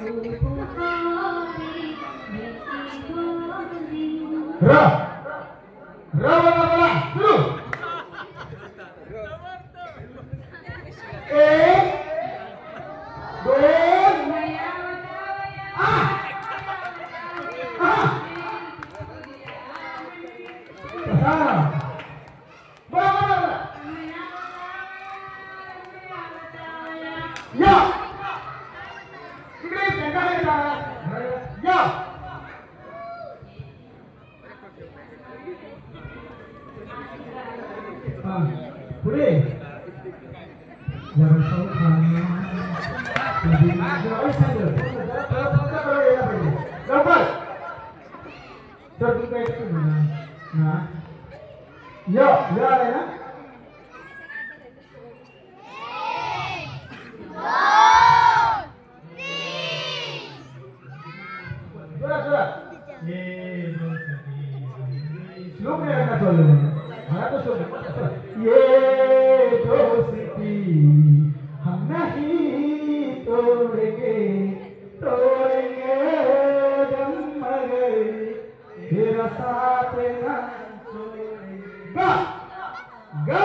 को पुकारे र बोला सुरू एक दोन या तिकडे या पुढे लवकर तर तू काय आलाय ना श्लोक नाही का चालू मला तो श्लोक ये दोस्ती हम नहीं तोड़ेंगे दम मगर तेरा साथ ना गा गा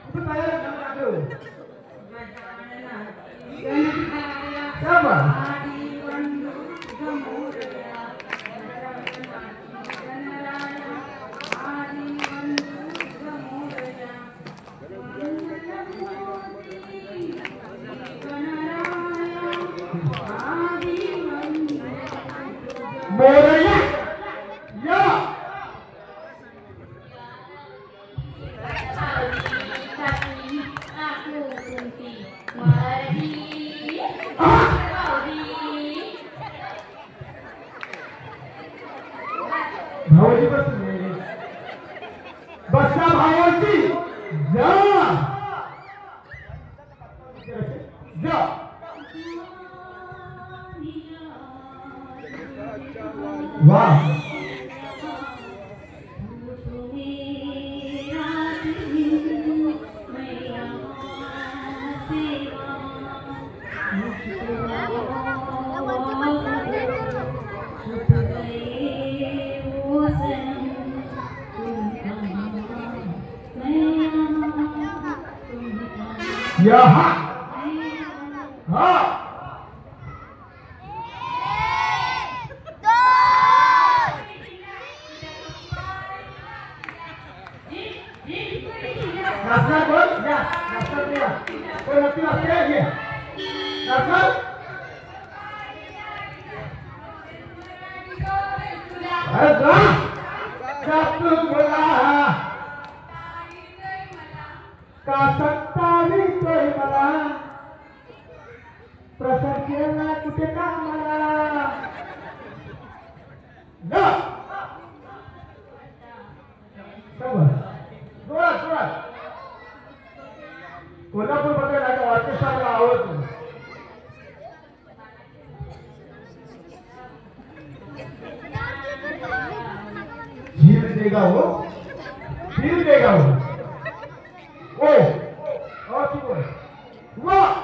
तू तयार कर दो क्या बात मोरया या भावजी बसा भावजी जा जा वाह यहाँ हाँ नाचना कोण या नाचना दिया कोण नक्की नाचते आहे नाचना अरे जा जातू बोला का सत्तावी तोय मला प्रसाद केला कुठे का मला ना जोरात कोल्हापूर मध्ये नाही ऑर्केस्ट्राला आवडतो फिर देगा वो और ठीक है वाह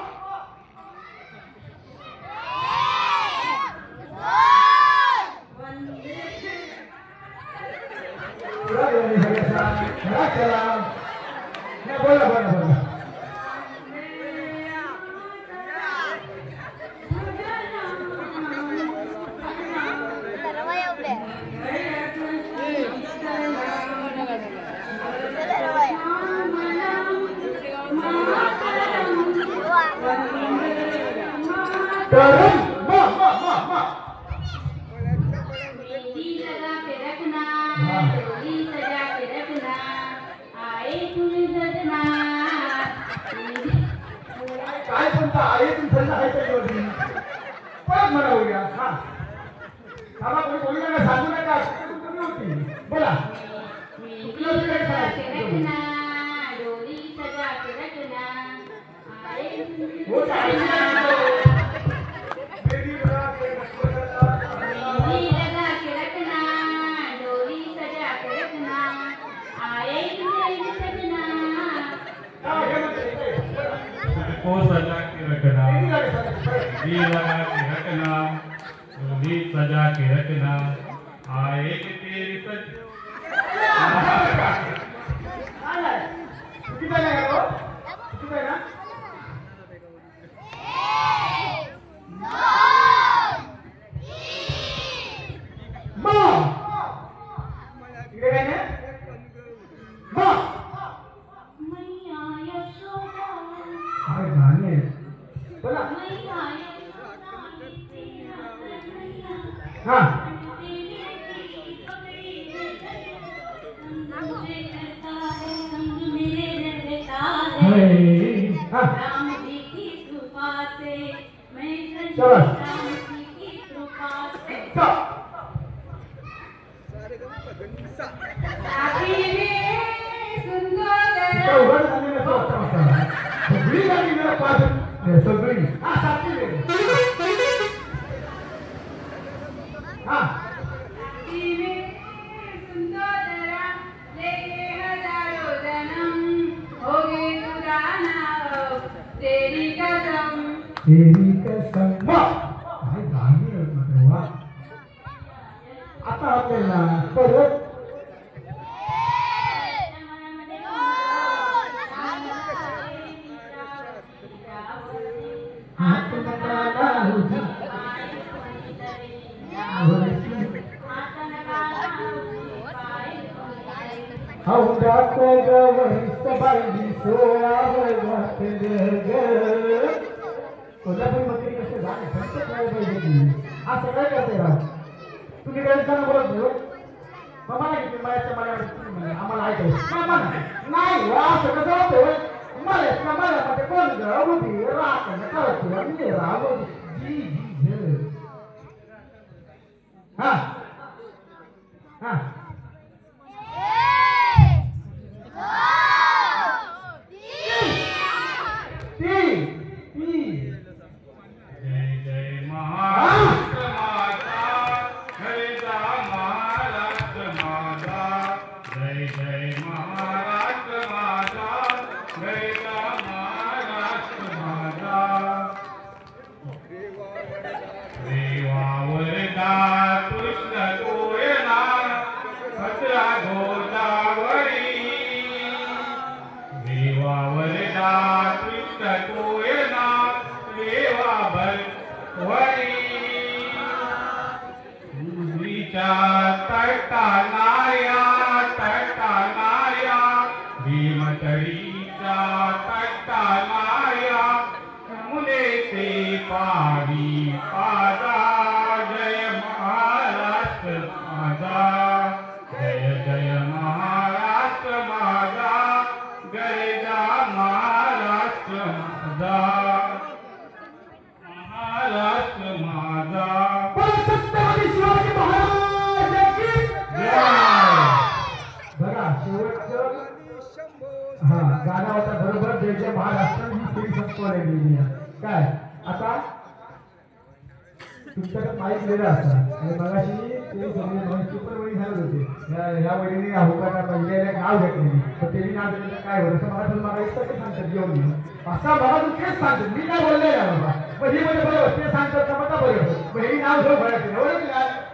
बोला काय म्हणता आई तुमचं आहे त्याच्यावरती परत म्हणा होऊया हा आम्हा कोणी बोलू नका सांगू नका तुम्ही होती बोला सजा के रखना, डोली सजा के रखना, आए कि तेरी सच चुकीचा नाही का तो? चुकीचा आहे ना? मग इकडे काय नाही? मग मैया यशोदा काय गाणी आहेत. बोला. मैया यशोदा तेरा कन्हैया हा तेरे की पगड़ी में मुझे करता है संग मेरे रहता है हा राम जी की कृपा से मैं चलो. राम जी की कृपा से stop. इथं उभं राहणे नसं वाटतं मला. सगळी गाणी मला पाच सगळी हा सातवी वेळ. हा तेरी कसम तेरी कसम. मग काय गाणी आहेत मात्र वा. आता आपल्याला परत हात नका लावू हौदात गवळीस बाई सोळावर घातलं ग. कोल्हापूर मध्ये कसं गाणं फक्त काय पाहिजे की असं काय करते राव. तुम्ही गणिताना बोलत नाही मग मला किती मलाच्या मला आम्हाला ऐकायचं नाही असं कसं होतं. मला मध्ये कोण गवती राखण कळतो मी रावती जी जी हा हा ती ती जय जय महाराष्ट्र माता जय जय महाराष्ट्र माता जय जय महाराष्ट्र माता जय जय महाराष्ट्र माता देवावरदा कृष्ण गोयना भद्रा गोदावरी देवावरदा कृष्ण गोयना देवाभर वरी तुझीच्या तटानाया भीमतरीच्या तटानाया मुले ते पारी पादा जय महाराष्ट्र माझा जय जय महाराष्ट्र माझा गरजा महाराष्ट्र माझा महाराष्ट्र माझा छत्रपती शिवाजी महाराजांची जय. बघा शेवटचं हा गाणं होता बरोबर जय जय महाराष्ट्र ही फेरी संपवायला गेली आहे. काय आता तुमच्याकडे माहीत लिहिलं असतं आणि मगाशी ते सगळे सुपर वळी झाले होते ह्या वडीने अहोकाला पहिल्या नाव घेतलेली तर ते नाव घेतलं काय होतं मला पण मला इतकं सांगतात जेवण घेऊन असा बाबा तू तेच सांगतो मी काय बोलले ना बाबा मग ही म्हणजे बरोबर ते सांगतात का मग बरोबर मग हे नाव घेऊन भरायचं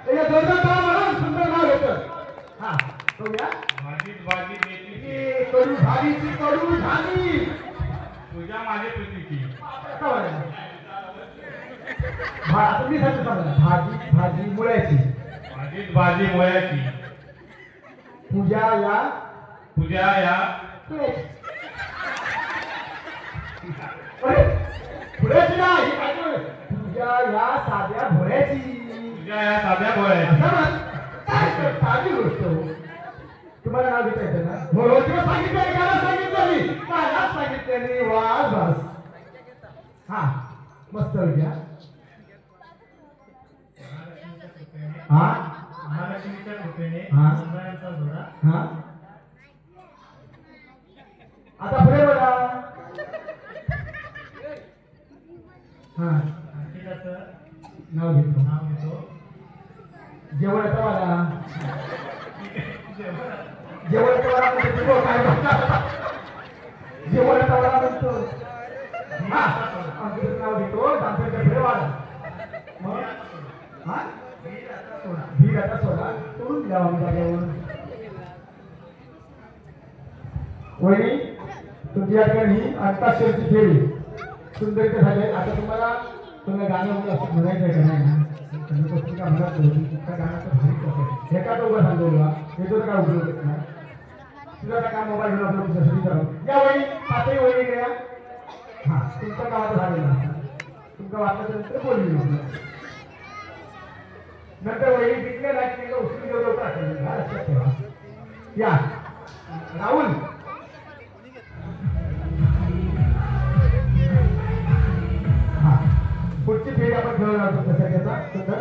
एवढं जोरदार म्हणून सुंदर नाव घेतं. हा करूया माझीच बाजी नेतीची कडू झालीची कडू झाली तुझ्या माझ्या प्रीतीची आता बघा. तुम्ही सांगतो समजा भाजी भाजी मुळ्याची माझीच बाजी मोयाची पूजा या तुझ्या या तुळ्याची. अरे पुढेची ना ही बाजू पूजा या साध्या भोळ्याची तुझ्या या साध्या भोयाची असं म्हण. काय तर साधी गोष्ट हो. तुम्हाला नाव घेता येतं ना हो तुला सांगितलं गाणं सांगितलं मी गाण्यात सांगितलं मी वाज बस. हा मस्त घ्या हा महालक्ष्मीच्या कृपेने हा. सगळ्यांचा जोडा हा आता पुढे बघा हा कार्तिकाचं नाव घेतो नाव घेतो. जेवण येतं मला जेवण येतं मला म्हणतो काय म्हणता जेवण येतं मला म्हणतो हा आमचं नाव घेतो दांपत्य पुढे वाढा मग हा ही आता सोडा सोडून द्यावा आम्ही जागेवर. वहिनी तुमची या ठिकाणी ही अंताक्षरची फेरी सुंदर झाले. आता तुम्हाला गाणं असं म्हणायचं आहे का नाही ना तुम्ही पुस्तिका म्हणत तुमच्या गाण्याचं भारी कसं एका तो उभा सांगतो हे तो काय उपयोग येत नाही. तुझा काय काम मोबाईल घेऊन आपलं तुझ्यासाठी करावं. या वहिनी पाचही वहिनी गेल्या. हां तुमचं गावात झालेलं असतं तुमचं वाटलं तर बोलली नव्हतं. नंतर वहिनी तिथले नाही उचलून घेऊन होता लक्षात ठेवा. या राहुल हा पुढची फेरी आपण खेळणार आहोत त्याचा सुंदर.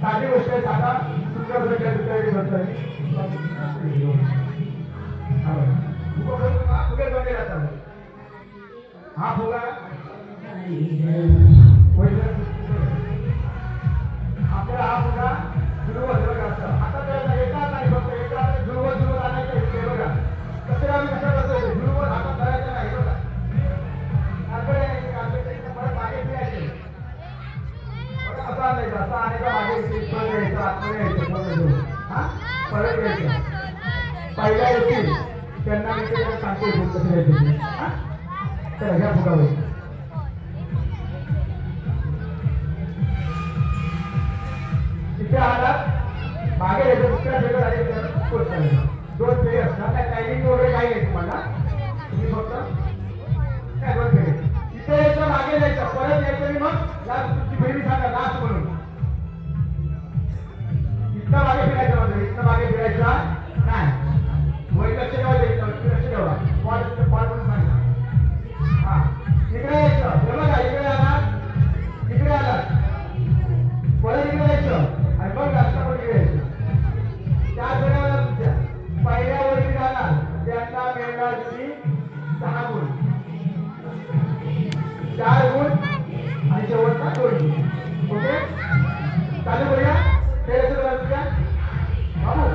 साधी गोष्ट आहे साधा सुंदर हा फुगा आपल्याला हा फुगा जुळवत असतं. आता त्याला एका नाही फक्त एका जुळवत आणायचं बघा कसं आम्ही कसं करतो जुळवत हातात धरायचं नाही बघा परत मागे फिरायचे असा नाही असा अनेका मागे हा परत यायचं पहिल्या येतील त्यांना मी ते सांगतो कसं यायचं हा तर ह्या फुगावर तिथे आला मागे यायचं दुसऱ्या फेगर आले दोन फेरी असतात त्या टायमिंग वगैरे काही आहे तुम्हाला तुम्ही फक्त काय दोन फेरी तिथे यायचं मागे जायचं परत यायचं आणि मग या तुमची फेरी सांगा लास्ट म्हणून इतका मागे फिरायचं म्हणजे इतका मागे फिरायचा नाही वय लक्ष ठेवायचं लक्ष ठेवा पॉईंट म्हणून सांगा. हा इकडे यायचं बघा इकडे आला परत इकडे यायचं आणि मग जास्त पण इकडे यायचं. त्या जगाला तुमच्या पहिल्या वरती जाणार त्यांना मिळणार तुम्ही 6 गुण 4 गुण आणि शेवटचा 2 गुण. ओके चालू करूया तेच तुमच्या बाबू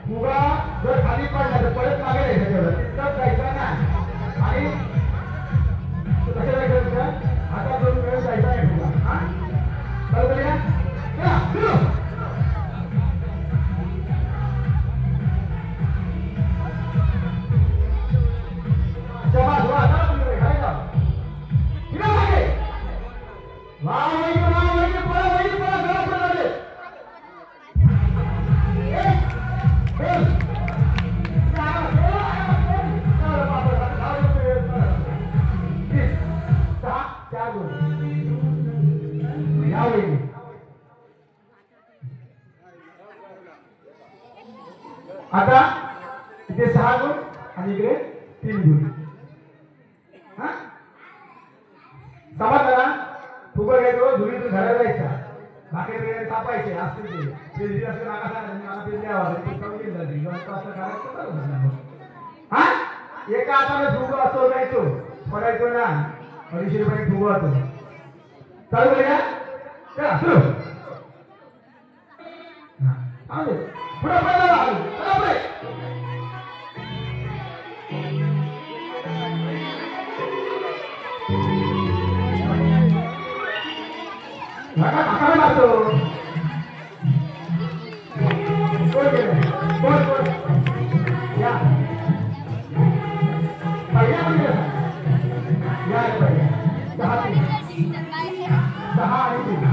फुगा जर खाली पडला तर परत मागे यायचं तेवढं तिथंच जायचं ना आणि कसं जायचं तुझं आता 2 वेळ जायचा आहे फुगा. हा चालू करूया चला सुरू. शाबास वा आता तुम्ही खायला इकडे मागे वा वही पळा घरा पडले आता इथे 6 गुण आणि इकडे 3 गुण. हा समजलं ना फुगा घ्यायचो धुळीतून घराला जायचा बाकी वेळ तापायचे असतील ते असं नाका सांगा ते द्यावा कमी केलं असं करायचं. हा एका हाताने फुगा असं जायचो पडायचो ना 250 रुपये फुगा होतो. चालू करूया चला सुरू. हा पुढे पुढे मारतो या पहिल्या या 10 आणि 3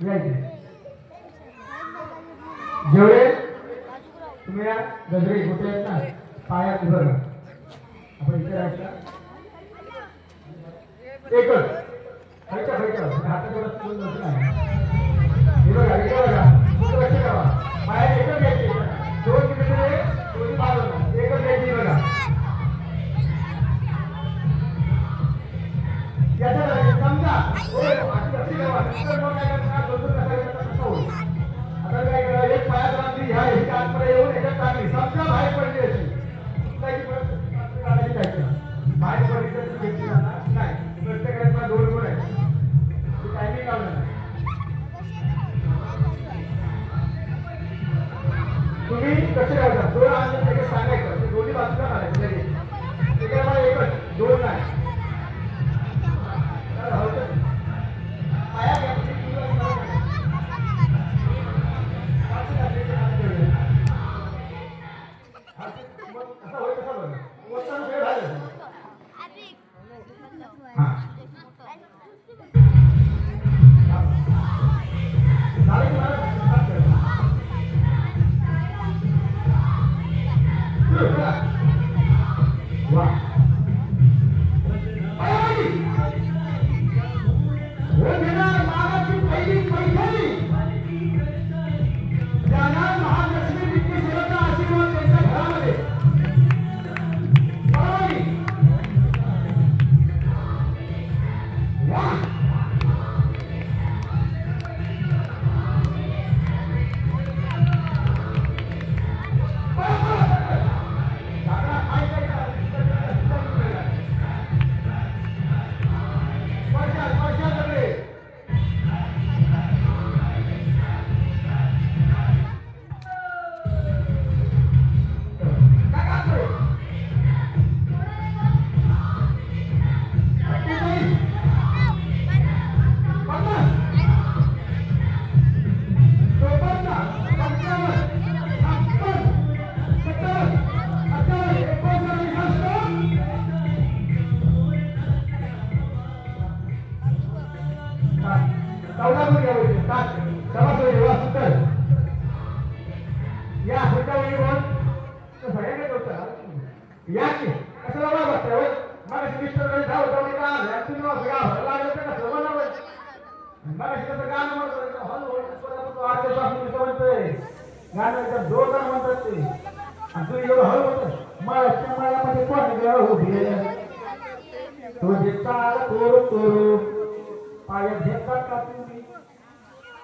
यायचे जेवढे तुम्ही या गजरे गोटे आहेत ना पायात उभं राहा. आपण इथे राहायचं एकच खायच्या हाताच्या वस्तू नाही. हे बघा इकडे बघा लक्ष ठेवा पायात एकच घ्यायचे दोन किलोमीटर दोन्ही बाजूला एकच घ्यायची बघा. याच्या समजा लक्ष ठेवा आता काय करा एक पायात बांधली ह्या एक आतमध्ये येऊन याच्यात टाकली समजा बाहेर पडली अशी बाहेर पडली तर घेतली जाणार नाही. प्रत्येकाला दोन गुण आहे टायमिंग लावलं नाही. तुम्ही कसे राहता दोन आणि सांगायचं दोन्ही बाजूला घालायचं एकाला एकच दोन नाही. पाया घ्या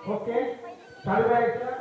ओके चालू करायचं.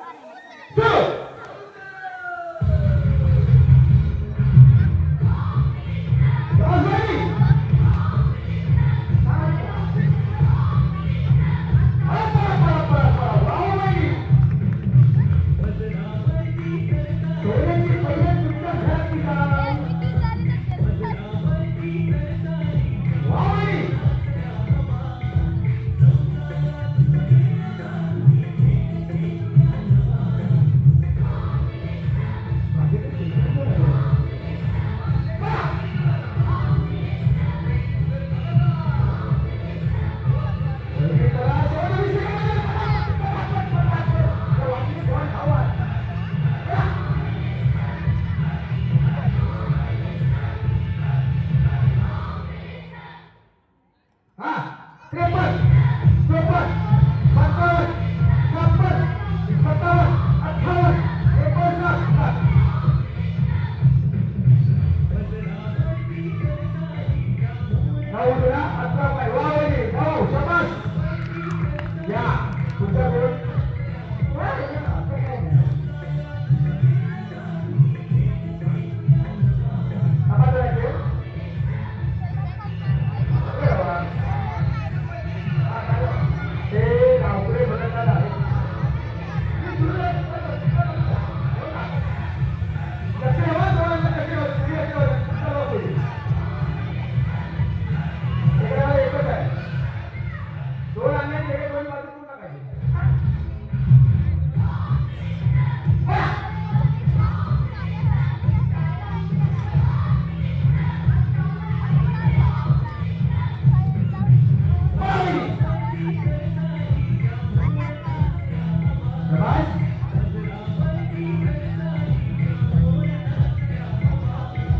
शाबास.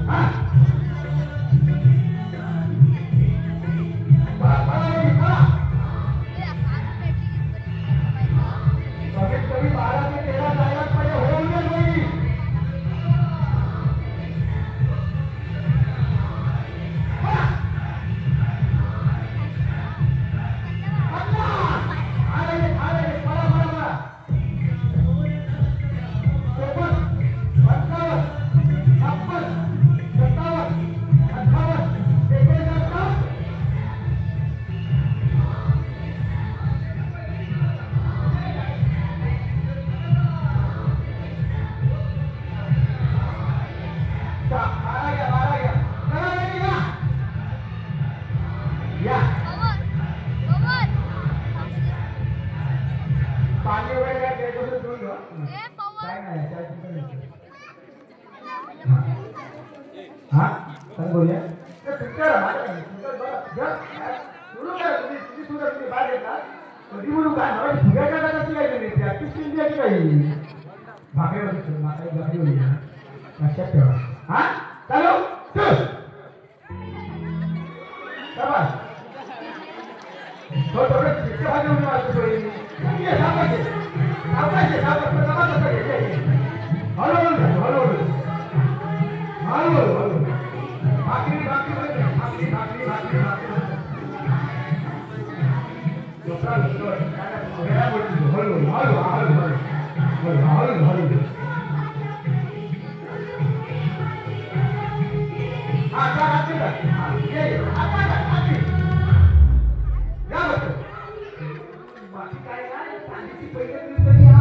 हा. कमीत कमी 12 ते 13 जायला पाहिजे होऊन गेल बाई. पाणी वगैरे काय द्यायचं असेल घेऊन घ्या. काय नाही काय चिंता नाही. हा काय बोलूया ते पिक्चर तुम्ही बाहेर येतात कधी बोलू काय मला फुग्याच्या जागा शिकायचं नाही प्रॅक्टिस केली द्यायची काही भाकरीमध्ये माता गाडी होईल लक्षात ठेवा. हा चालू शाबास. हो थोडं पिक्चर भाजी होऊन वाटतं सोयी बाकी काय नाही सांगितली पहिले तुम्ही तरी या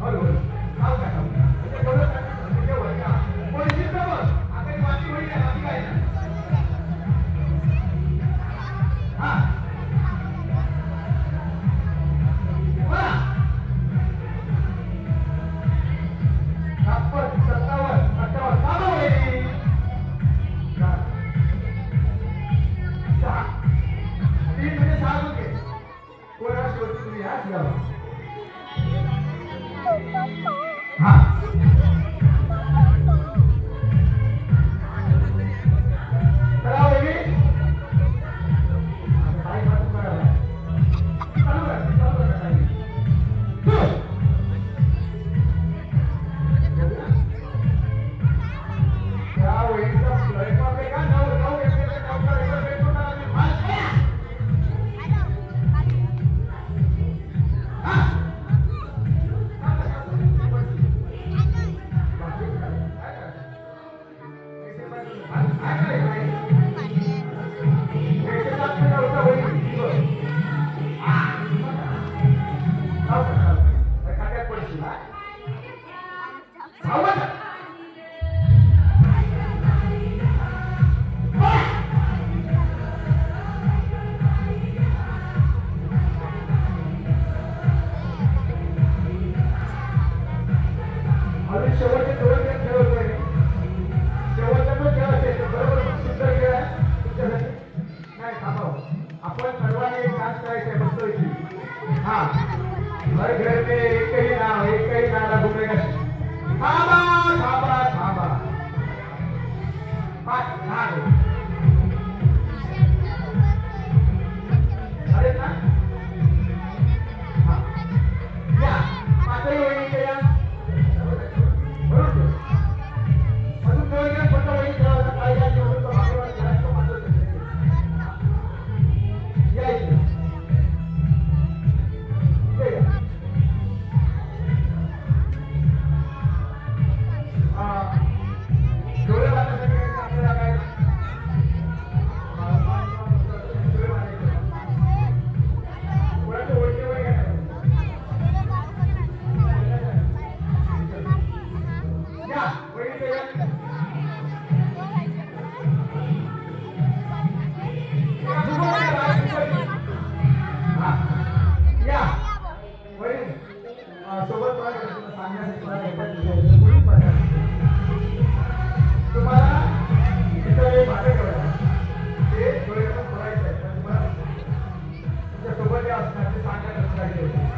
हळू हळू खाऊ का खाऊ का तेवढं तेवढं का पोलिस बघ आता बाकी होईल का बाकी काय नाही. हा बघा 56 57 58 चालू होईल. 6 3 म्हणजे 6 होते कोणा शेवटी तुम्ही या शिकावा. हा चला वहिनी काय बात करायला चालू करा काही त्या वहिनीचा स्वयंपाक आहे का नऊ एकमेकांच्या नवकार एकत्र भेटून आम्ही भात खाया. हा शेवटचे 2 गेम खेळतोय. शेवटचा जो खेळ असेल तो बरोबर सुंदर खेळ आहे तुमच्यासाठी. नाही थांबाव आपण सर्वांनी एक डान्स करायचा आहे बसतोय की. हा हर घर में एक ही नारा घुमेगा. थांबा थांबा थांबा 5 6 अरे ना हा या 5ही होईल या बरोबर अजून 2 गेम फक्त होईल खेळायला पाहिजे म्हणून तो भागवत खेळायचा मात्र या इथे डोळे बांधण्यासाठी आपल्याला काय कोणाच्या ओळखीवर घ्या. या वहिनी या या वहिनी सोबत सांगण्यासाठी तुम्हाला इथं एक भाषा ठेवायला ते डोळे पण खोलायचं आहे. तुम्हाला तुमच्या सोबत जे असणार ते सांगायला पाहिजे.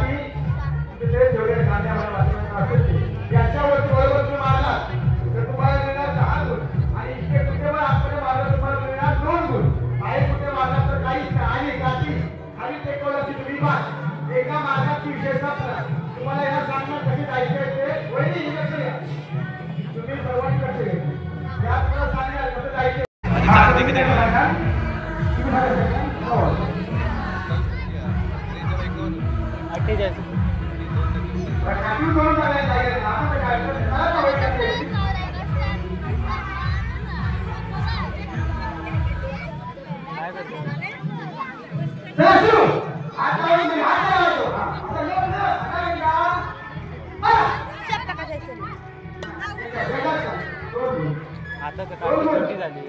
त्यासाठी ते जेवढे कांद्या मला असेल ते याच्यावरती बरोबर तुम्ही मारला तर तुम्हाला मिळणार 10 गुण आणि इतके कुठे पण आपण मारलं तुम्हाला मिळणार 2 गुण बाहेर कुठे मारला तर काहीच नाही आणि गाठी खाली टेकवलं की तुम्ही पास एका मार्गाची विशेषता तुम्हाला या सामना कशी जायचं ते वहिनी ही लक्ष द्या तुम्ही सर्वांनी लक्ष घ्या या तुम्हाला सांगणार कसं जायचं आता काढली झाली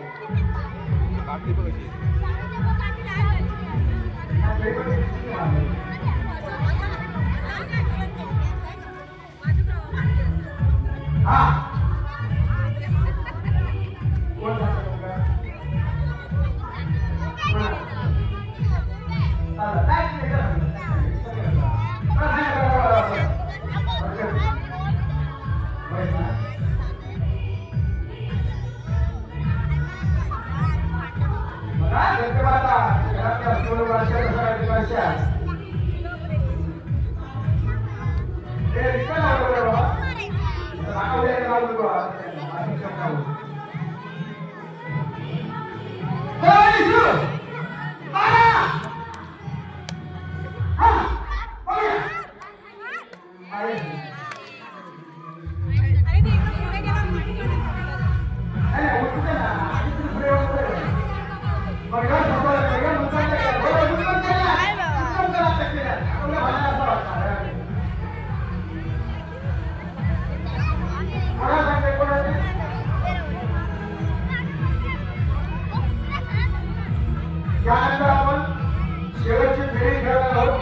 त्यानंतर आपण शेवटची फेरी खेळणार आहोत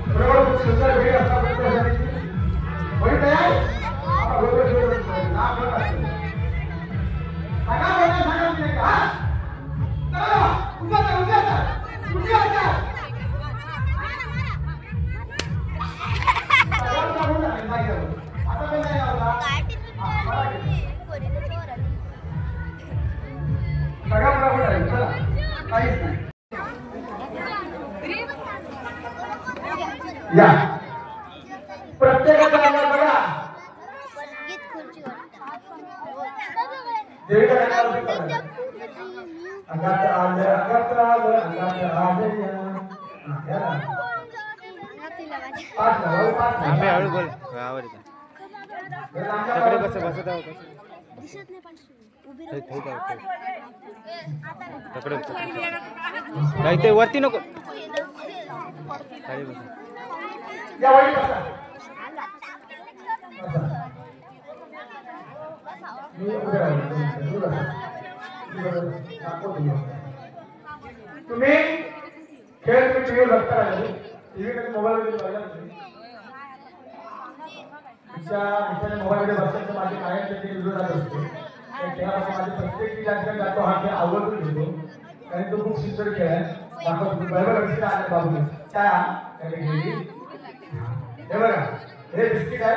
बरोबर खूप सुंदर फेरी असतात बरी तयार सगळा बरोबर आहे चला काहीच नाही या प्रत्येकाचा आवाज बघा हळू बोल सगळे बस बसत आहोत काही ते वरती नको या वळी बसा तुम्ही खेळ टीव्ही बघता टीव्ही कधी मोबाईल मध्ये बघा मोबाईल मध्ये बघण्याचं माझे कायम विरोधात असते माझे प्रत्येक ठिकाणी जातो हा खेळ आवडून घेतो कारण तो खूप सुंदर खेळ आहे दाखवतो बाबू काय हे बघा हे बिस्किट आहे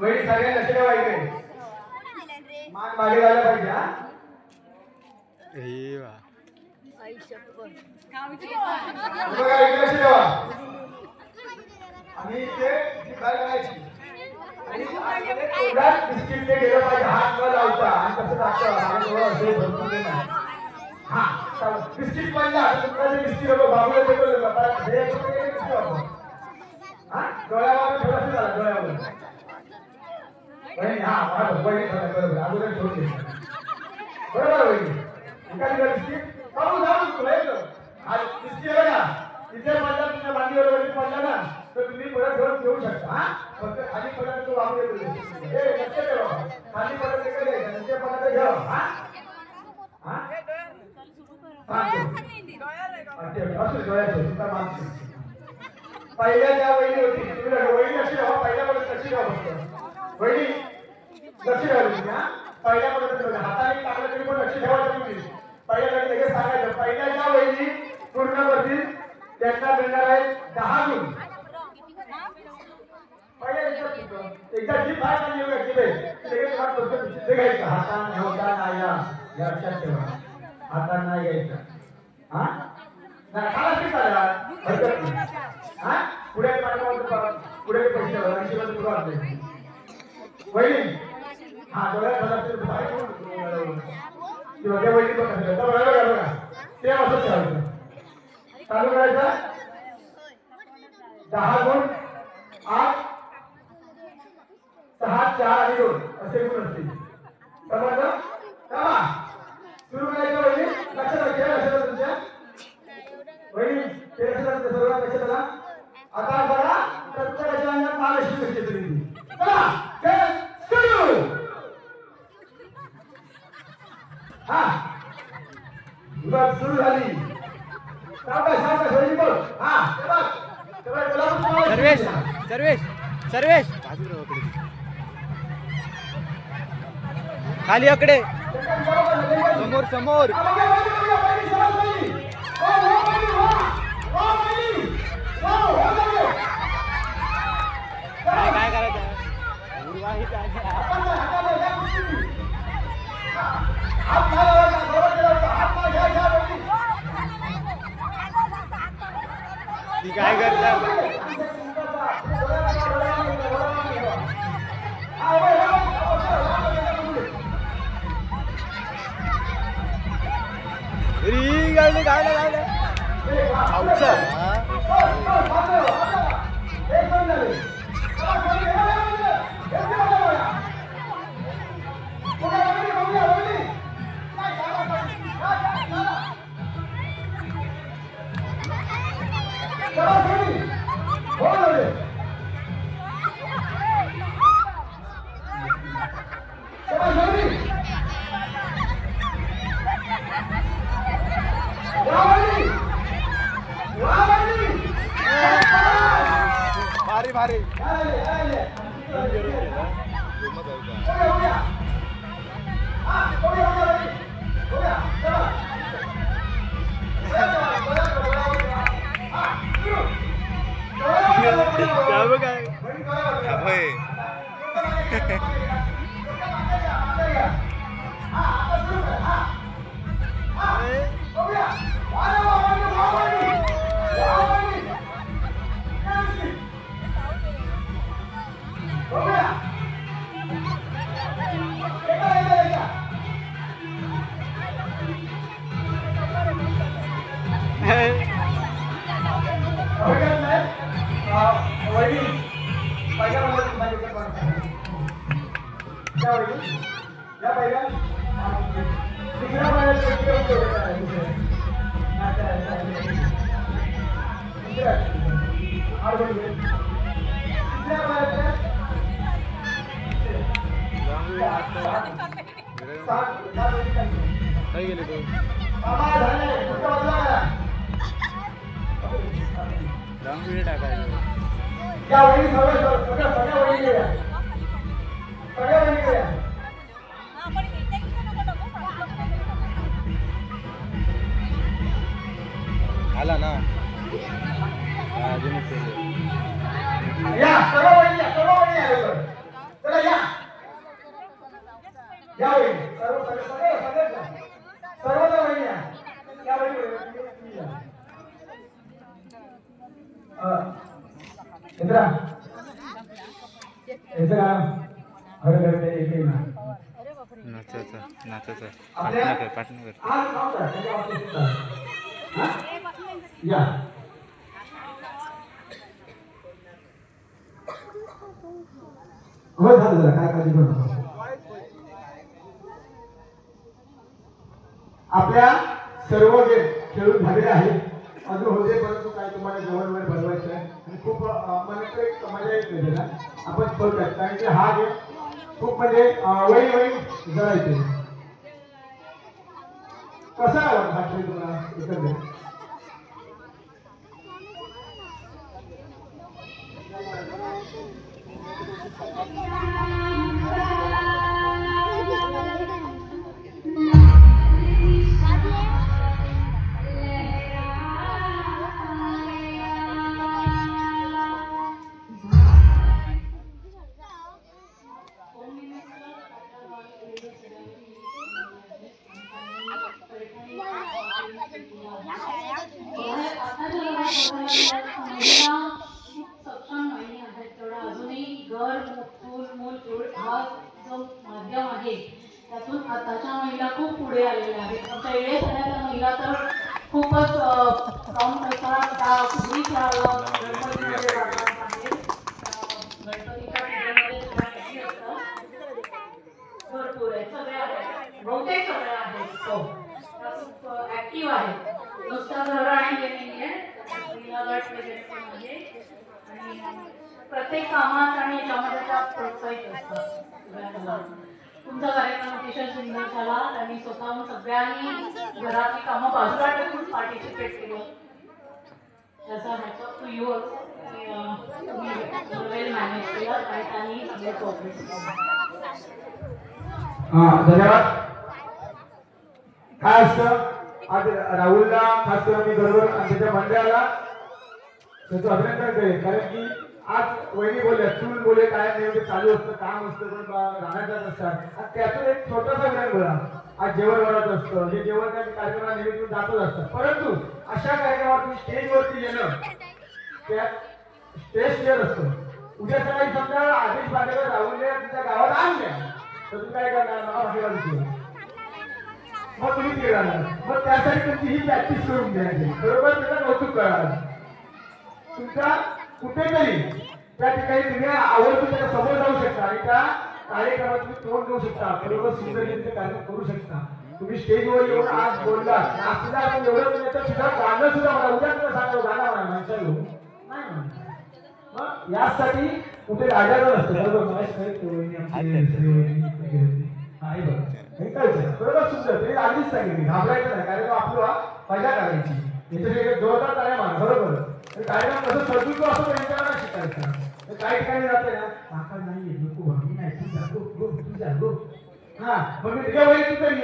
वही सगळ्या लक्ष ठेवा इकडे मान मागे जायला पाहिजे हा बघा इकडे लक्ष ठेवा आणि ते काय करायची बिस्किट ते गेलं पाहिजे हात न लावता आणि कसं टाकतं हा बिस्किट पाहिजे बिस्किट बाबूला देतो हा डोळ्यावर थोडंसं झालं डोळ्यावर हा बरोबर अगोदर ठेवून बरोबर होईल एखादी बिस्किट बाबू जाऊ तुला येतो आज बिस्किट बघा तिथे पडला तुमच्या मांडीवर वरती पडला ना तर तुम्ही परत घेऊन घेऊ शकता हा फक्त खाली पडला तो बाबू येतो हे लक्ष ठेवा खाली पडत तिकडे तिथे पडत घ्या हा हा पहिल्या ज्या वहिनी होती वहिनी अशी राहा पहिल्या पडत कशी राहा वहिनी लक्ष ठेवायची हा पहिल्या पडत हाताने टाकलं तरी पण लक्ष ठेवायचं तुम्ही पहिल्या लगेच सांगायचं पहिल्या ज्या वहिनी पूर्ण करतील त्यांना मिळणार आहे 10 गुण. एकदा जी भाग आणि योगा केले लगेच भाग करतो ते घ्यायचं हाताने होता नाही या लक्षात ठेवा हाताने नाही घ्यायचं हा ना खाला की चालला हरकत नाही हा पुढे पुढे पैसे ऐंशीला सुरुवात नाही वहिनी हा डोळ्यात किंवा त्या वहिनी बघा बघा ते असं ठेवायचं चालू करायचं 10 गुण 8 6 4 आणि 2 असे गुण असतील समजलं चला सुरू करायचं वहिनी लक्षात घ्या तुमच्या वहिनी ते लक्षात सर्व लक्षात आला आता बघा प्रत्येकाच्या अंगात महालक्ष्मी कशी येते चला खेळ सुरू हा सुरुवात सुरू झाली सावकाश वहिनी बोल हा सर्वेश सर्वेश सर्वेश खाली अकडे समोर समोर काय करायचं ती काय करतात गावले गावले गावले भारी भारी आला ना या सर्व वहिनी आले चला या या वहिनी सर्व वहिनी या वहिनी इंद्रा इंद्रा हर घर में एक ही ना नाचाचा आपल्या पाटणकर आज नव्हता त्याच्या ऑफिसचा हां या हो झालं जरा काय काळजी करू नका आपल्या सर्व गेम खेळून झालेले आहेत अजून होते परंतु काय तुम्हाला जेवण वगैरे बनवायचं आहे आणि खूप मला एक मजा येत नाही त्याला आपण करूयात कारण की हा गेम खूप म्हणजे वही जळायचे कसा आवडला हा खेळ तुम्हाला एकंदरीत Thank you. महिला खूप सक्षम महिला आहेत तेवढा अजूनही घर मूल चूल हा जो माध्यम आहे त्यातून आताच्या महिला खूप पुढे आलेल्या आहेत. आमच्या वेळेस येणाऱ्या महिला तर खूपच प्राऊड असतात. त्या पूर्वीच्या गणपतीमध्ये जातात बाहेर, गणपतीच्या पूजेमध्ये सुद्धा किती असतात भरपूर आहे. सगळे आहेत, बहुतेक सगळे आहेत. हो, त्या खूप ऍक्टिव्ह आहेत. नुसतं घर आणि हे नाही आहे, महिला गट वगैरे पण आहे आणि प्रत्येक कामात आणि याच्यामध्ये त्या प्रोत्साहित असतात. तुमचा कार्यक्रम अतिशय सुंदर झाला. त्यांनी स्वतःहून सगळ्यांनी घरातली कामं बाजूला ठेवून पार्टिसिपेट केलं. त्याचा hats off to you also. तुम्ही वेल मॅनेज केलं आणि त्यांनी सगळे प्रोग्रेस केलं. धन्यवाद. काय असतं आज राहुलला खास करून मी बरोबर त्याच्या मंडळाला त्याचं अभिनंदन करेन. कारण की आज वहिनी बोलल्या चूल बोले काय नेमके चालू असतं काम असतं पण राहण्यात जात असतात. आणि त्यातून एक छोटासा विधान बोला आज जेवण बनवत असतं हे जेवण त्या कार्यक्रमाला नेहमी जातच असतात. परंतु अशा कार्यक्रमावर तुम्ही स्टेजवरती येणं त्या स्टेज फेअर असतं. उद्या सकाळी समजा आदेश बांधलेला राहुलने तुमच्या गावात आणल्या तर तुम्ही काय करणार मला भाषेला मग तुम्ही केला मग त्यासाठी तुमची ही प्रॅक्टिस करून घ्यायची बरोबर. त्याचं कौतुक करा. तुमच्या कुठेतरी त्या ठिकाणी तुम्ही आवडतो त्याच्या समोर जाऊ शकता आणि त्या कार्यक्रमात तुम्ही तोंड देऊ शकता. बरोबर सुंदररीत्या कार्यक्रम करू शकता. तुम्ही स्टेजवर येऊन आज बोलला नाचला आपण एवढं तर सुद्धा गाणं सुद्धा मला उद्या तुला सांगा गाणं म्हणा माणसा येऊ नाही म्हणा. मग यासाठी कुठे राजाचं नसतं बरोबर. मला आहे बरोबर सुंदर तरी आधीच सांगितली घाबरायचं नाही. कार्यक्रम आपला मजा करायची याच्यासाठी जोरदार तयार मान बरोबर. कार्यक्रम कसं सजूक असतो त्यांच्यावर शिकायचं. काही ठिकाणी जाते ना काका नाही नको मी नाही तू जा गो हा मग मी तुझ्या वय तू तरी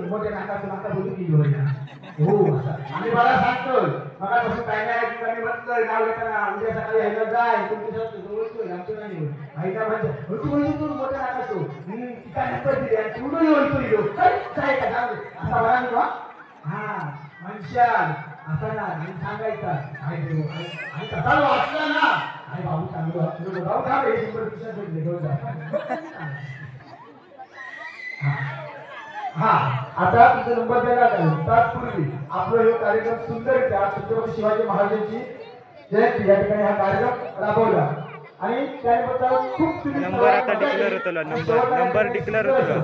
मोठ्या नाकाचं नाका बोलू की हो आणि मला सांगतोय मला कसं काय नाही ठिकाणी म्हटलं नाव घेताना उद्या सकाळी आईला जाय तुमच्या जवळतोय आमचं नाही आईला म्हणजे तू म्हणजे तू मोठ्या नाकाचो काय नंबर दिली आणि तू नाही बोलतो काय असा मला ना हा मनशाल असा ना आणि सांगायचा काय देऊ आणि कसा वाचला ना आई बाबू चांगलं राहू का हे शंभर पिशा भेटले हा आता तुमचा नंबर द्यायला काय तत्पूर्वी आपला हे कार्यक्रम सुंदररित्या छत्रपती शिवाजी महाराजांची जयंती या ठिकाणी हा कार्यक्रम राबवला आणि त्याबद्दल खूप नंबर आता डिक्लेअर होतो नंबर डिक्लेअर होतो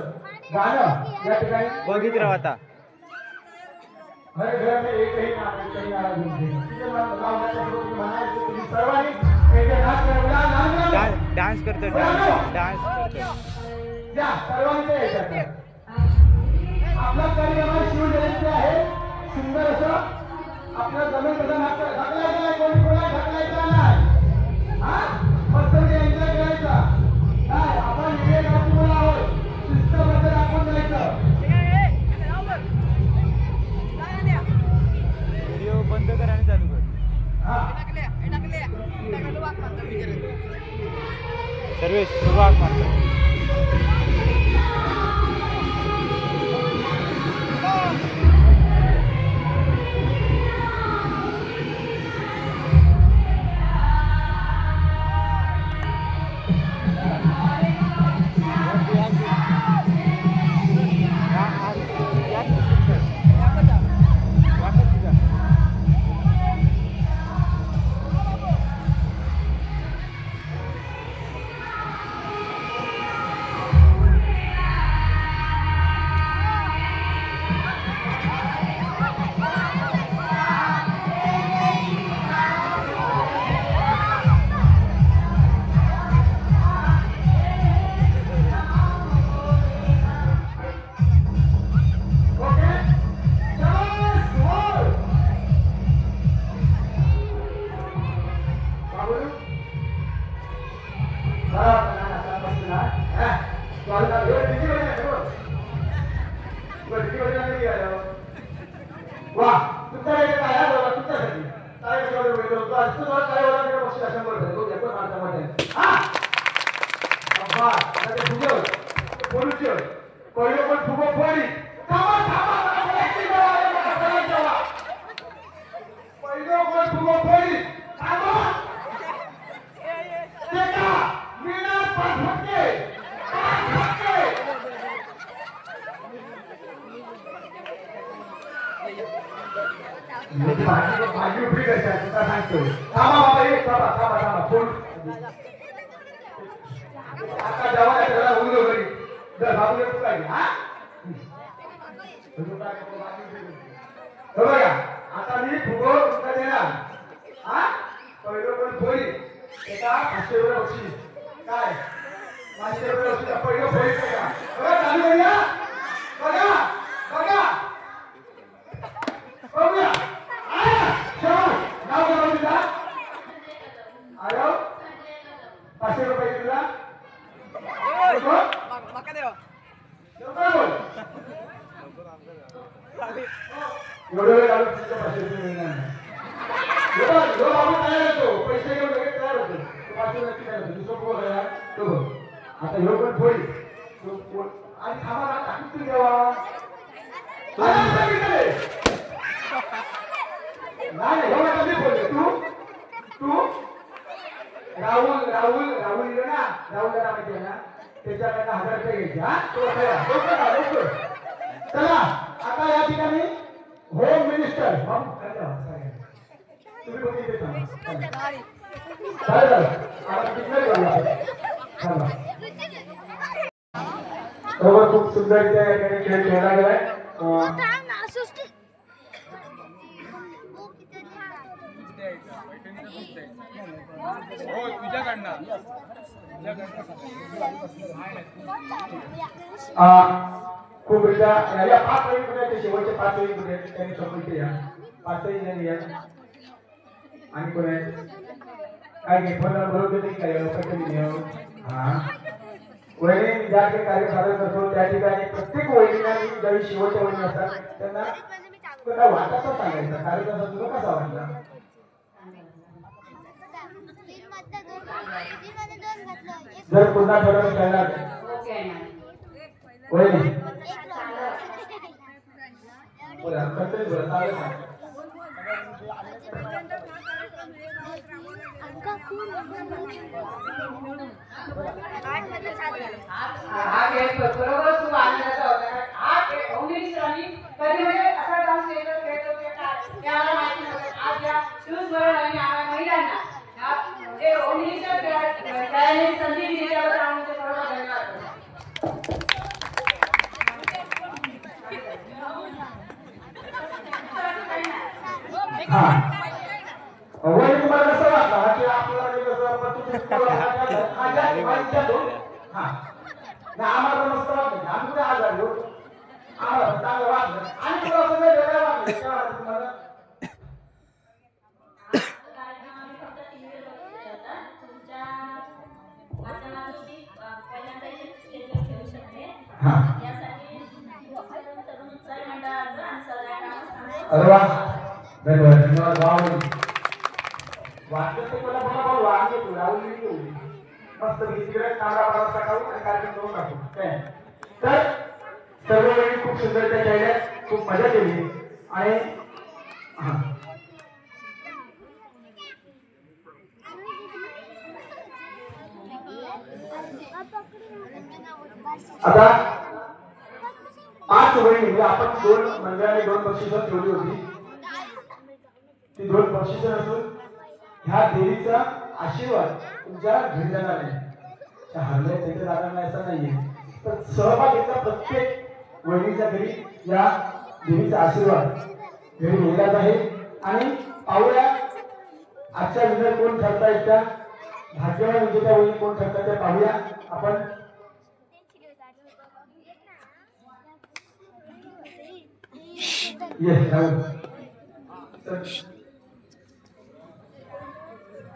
गाणं या ठिकाणी बघित राहा आता हर घर में एक ही नाम कहीं नाराज नहीं है तुम्ही सर्वांनी डान्स करतो या सर्वांचे याच्यात आपला कार्यक्रम शिवजयंती आहे सुंदर असं आपल्या जमीन कसं ढकलायचं नाही कोणी कोणा ढकलायचं नाही हा मस्त एन्जॉय करायचा काय आपण विवेक मुलं आहोत शिस्तबद्ध दाखवून जायचं. व्हिडिओ बंद कर आणि चालू कर. सर्वेश सुरुवात मारतो. पहिलं माझी उपरी करते तुला सांगतो थांबा बाबा एक थांबा फोन आता जेव्हा त्याला उलगो घरी जर बाबू येतो काय हा बघा आता मी फुगो तुला देणार हा पहिलं पण फोडी एका 500 रुपये बक्षीस काय 500 रुपये बक्षीस पहिलं फोडी का बघा चालू करूया बघा बघा बघूया नाव काय तुझा आयो 500 रुपये तुला एवढं वेळ लागून तुमच्या 500 रुपये मिळणार नाही जो बाबू तयार होतो पैसे घेऊन लगेच तयार होतो तो 500 नक्की तयार होतो दुसरं कोण आहे तो बघ आता ह्यो पण फोडी आणि थांबा टाकून तरी द्यावा नाही हो आता मी बोलतो तू राहुल इलो ना राहुलला माहिती आहे ना त्याच्याकडनं 1000 रुपये घ्यायचे हा तो चला आता या ठिकाणी होम मिनिस्टर तुम्ही बघितले खूप सुंदररित्या या ठिकाणी खेळ खेळला गेलाय खूप या 5 वेळी कुठे शेवटचे 5 वेळी कुठे त्यांनी कंप्लीट या 5 वेळी नाही या आणि कोण आहे काय घे फोन नंबर होते ते काय पटकन घेऊ हा वहिनी ज्या काही कार्य सादर करतो त्या ठिकाणी प्रत्येक वहिनीला मी ज्यावेळी शेवटच्या वहिनी असतात त्यांना काय वाटायचं सांगायचं कार्यक्रम तुला कसा वाटला जर पुन्हा ठरवून खेळणार वहिनी बोला कंट्री बोला चालेल हा खेळ बरोबर खूप आनंदाचा होता हा खेळ ओंगीसरांनी कधी म्हणजे असा डान्स खेळतो त्याला माहिती नव्हतं आज या शूज बरोबर आणि आम्हाला महिलांना जे ओंगीच्या खेळाने संधी दिली त्याबद्दल आम्ही सर्व धन्यवाद हा वहिनी तुम्हाला कसं वाटलं की आपल्याला कसं हा ना आम्हाला मस्त वाटलं आम्ही कुठे आजार घेऊ आम्हाला चांगलं वाटलं आणि तुला असं वेगळं वाटलं काय वाटलं तुम्हाला अरे वा धन्यवाद वाटलं ते मला बघा वाटलं तू राहुल मस्त तिकडे कांदा प्रवास टाकावं आणि कार्यक्रम करून टाकू काय तर सर्व वेळी खूप सुंदरता खेळल्या खूप मजा केली आणि आता 5 वहिनी म्हणजे आपण 2 मंडळाने 2 बक्षिसं ठेवली होती ती 2 बक्षिसं नसून ह्या देवीचा आशीर्वाद तुमच्या घरी जाणार नाही हरले त्याच्या जाणार नाही असं नाहीये तर सहभाग घेतला प्रत्येक वहिनीच्या घरी या देवीचा आशीर्वाद घरी येलाच आहे आणि पाहूया आजच्या विनर कोण ठरतायत त्या भाग्यवान विजेत्या वहिनी कोण ठरतात त्या पाहूया आपण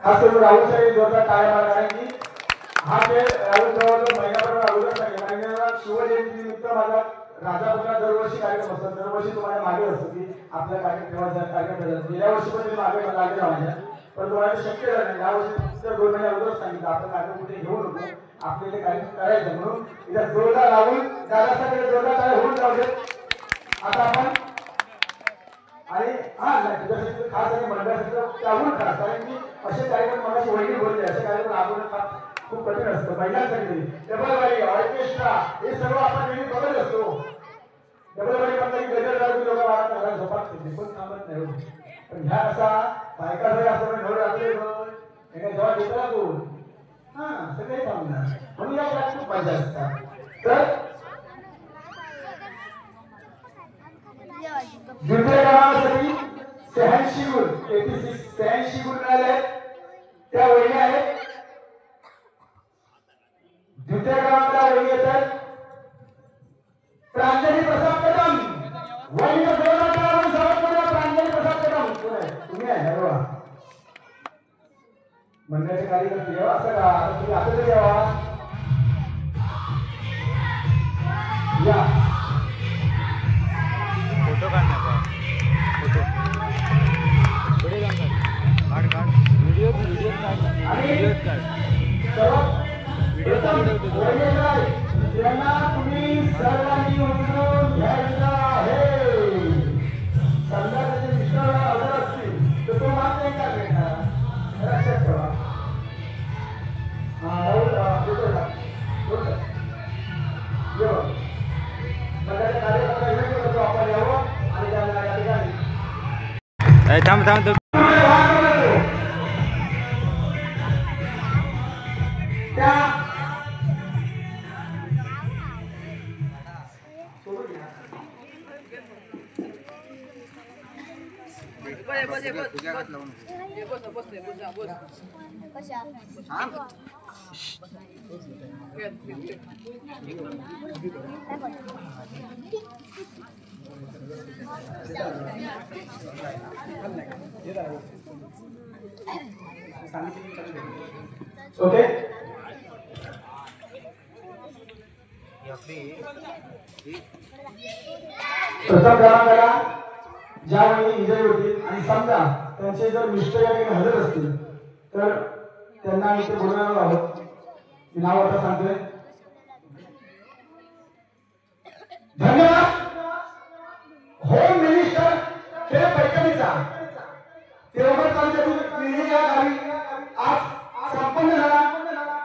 खास करून राहुल साहेब जोरदार टाळ्या मारा कारण की हा खेळ राहुल जवळजवळ महिन्याभर अगोदर महिन्याला शिवजयंतीनिमित्त माझा राजापूरला दरवर्षी कार्यक्रम असतात दरवर्षी तुम्हाला मागे असतो की आपल्या कार्यक्रमाचा कार्यक्रम गेल्या वर्षी पण तुम्ही मागे लागले माझ्या पण तुम्हाला ते शक्य झालं नाही यावर्षी 2 महिन्या अगोदर सांगितलं आपण कार्यक्रम कुठे घेऊ नको आपले ते कार्यक्रम करायचं म्हणून इथं जोरदार राहुल दादासाठी जोरदार टाळ्या होऊन जाऊ देत आता आपण आणि तुझ्यासाठी खास आणि मंडळासाठी त्याहून खास कारण की असे कार्यक्रम मगाशी वहिनी बोलले असे कार्यक्रम राबवणं खूप कठीण असतं महिलांसाठी डबल वारी ऑर्केस्ट्रा हे सर्व आपण नेहमी बघत असतो डबलमध्ये म्हणतात की गजर लागून लोक वाढत घरात झोपात ते पण थांबत नाही होत. पण ह्या असा बायका जरी असं नवरे रात्री एका जेव्हा देताना कोण हा सगळे थांबणार म्हणून या खेळात खूप मजा असतात. तर द्वितीय क्रमांकासाठी 86 गुण 86 गुण मिळाले त्या वहिनी आहेत. द्वितीय क्रमांकाला वहिनी येतात प्रांजली प्रसाद कदम. वहिनीचा जोरदार टाळ्या स्वागत करूया प्रांजली प्रसाद कदम. तुम्ही आहे बरोबर म्हणण्याचे कार्यकर्ते यावा असं का तुम्ही असं तरी यावा या फोटो काढण्याचा फोटो पुढे काढ काढ व्हिडिओ काढ त्यांना तुम्ही सर्वांनी उचलून घ्यायचं आहे. समजा त्याचे मिस्टर हजर असतील तर तो मात्र नाही का भेटणार लक्षात ठेवा. आपण यावं आणि त्यांना या ठिकाणी थांब त्या ओके प्रथम क्रमांकाला ज्या वेळी विजय होतील आणि समजा त्यांचे जर मिस्टर या ठिकाणी हजर असतील तर त्यांना आम्ही ते बोलवणार आहोत. मी नाव आता सांगतोय. धन्यवाद. होम मिनिस्टर हे पैठणीचा तेवढं तालुक्यातील या गावी आज संपन्न झाला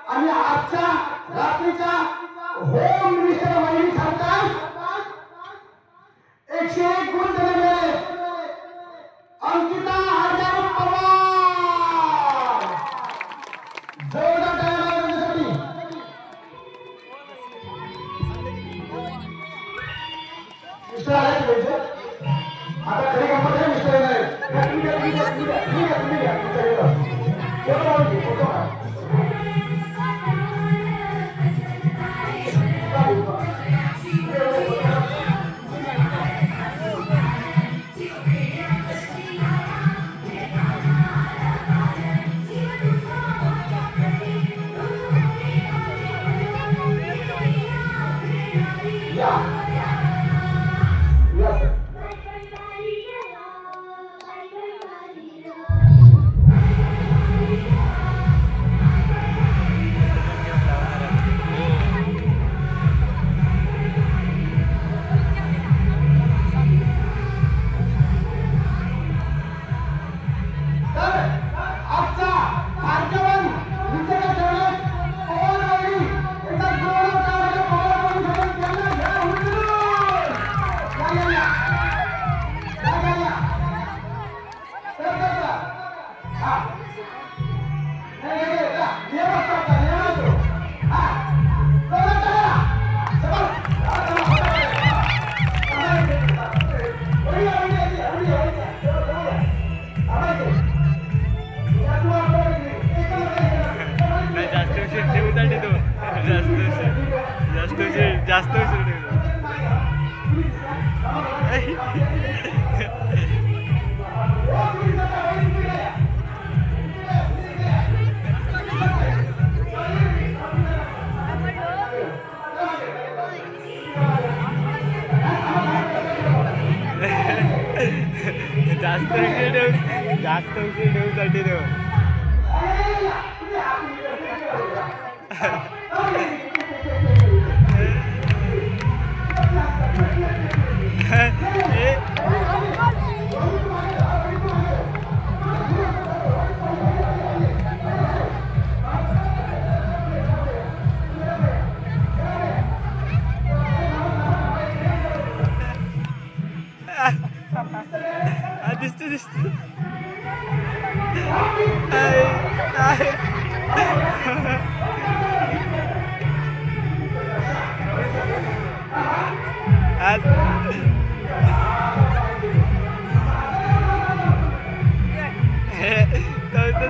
आणि आजच्या रात्रीच्या होम मिनिस्टर वहिनी ठरतात 101 गुण दिले मिळाले. अंकिता हजार पवार जोरदार टाळ्या वाजवण्यासाठी. मिस्टर आले तुमचे आता खरी गंमत आहे. मिस्टर येणार आहेत. तुम्ही घ्या फोटो काढा. जास्त जास्त ठेवूसाठी देऊ.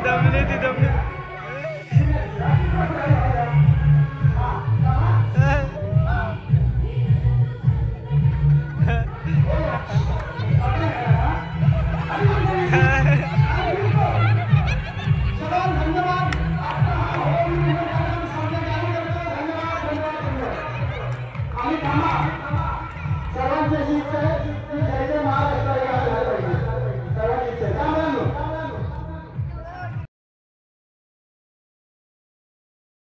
दमले ती दमले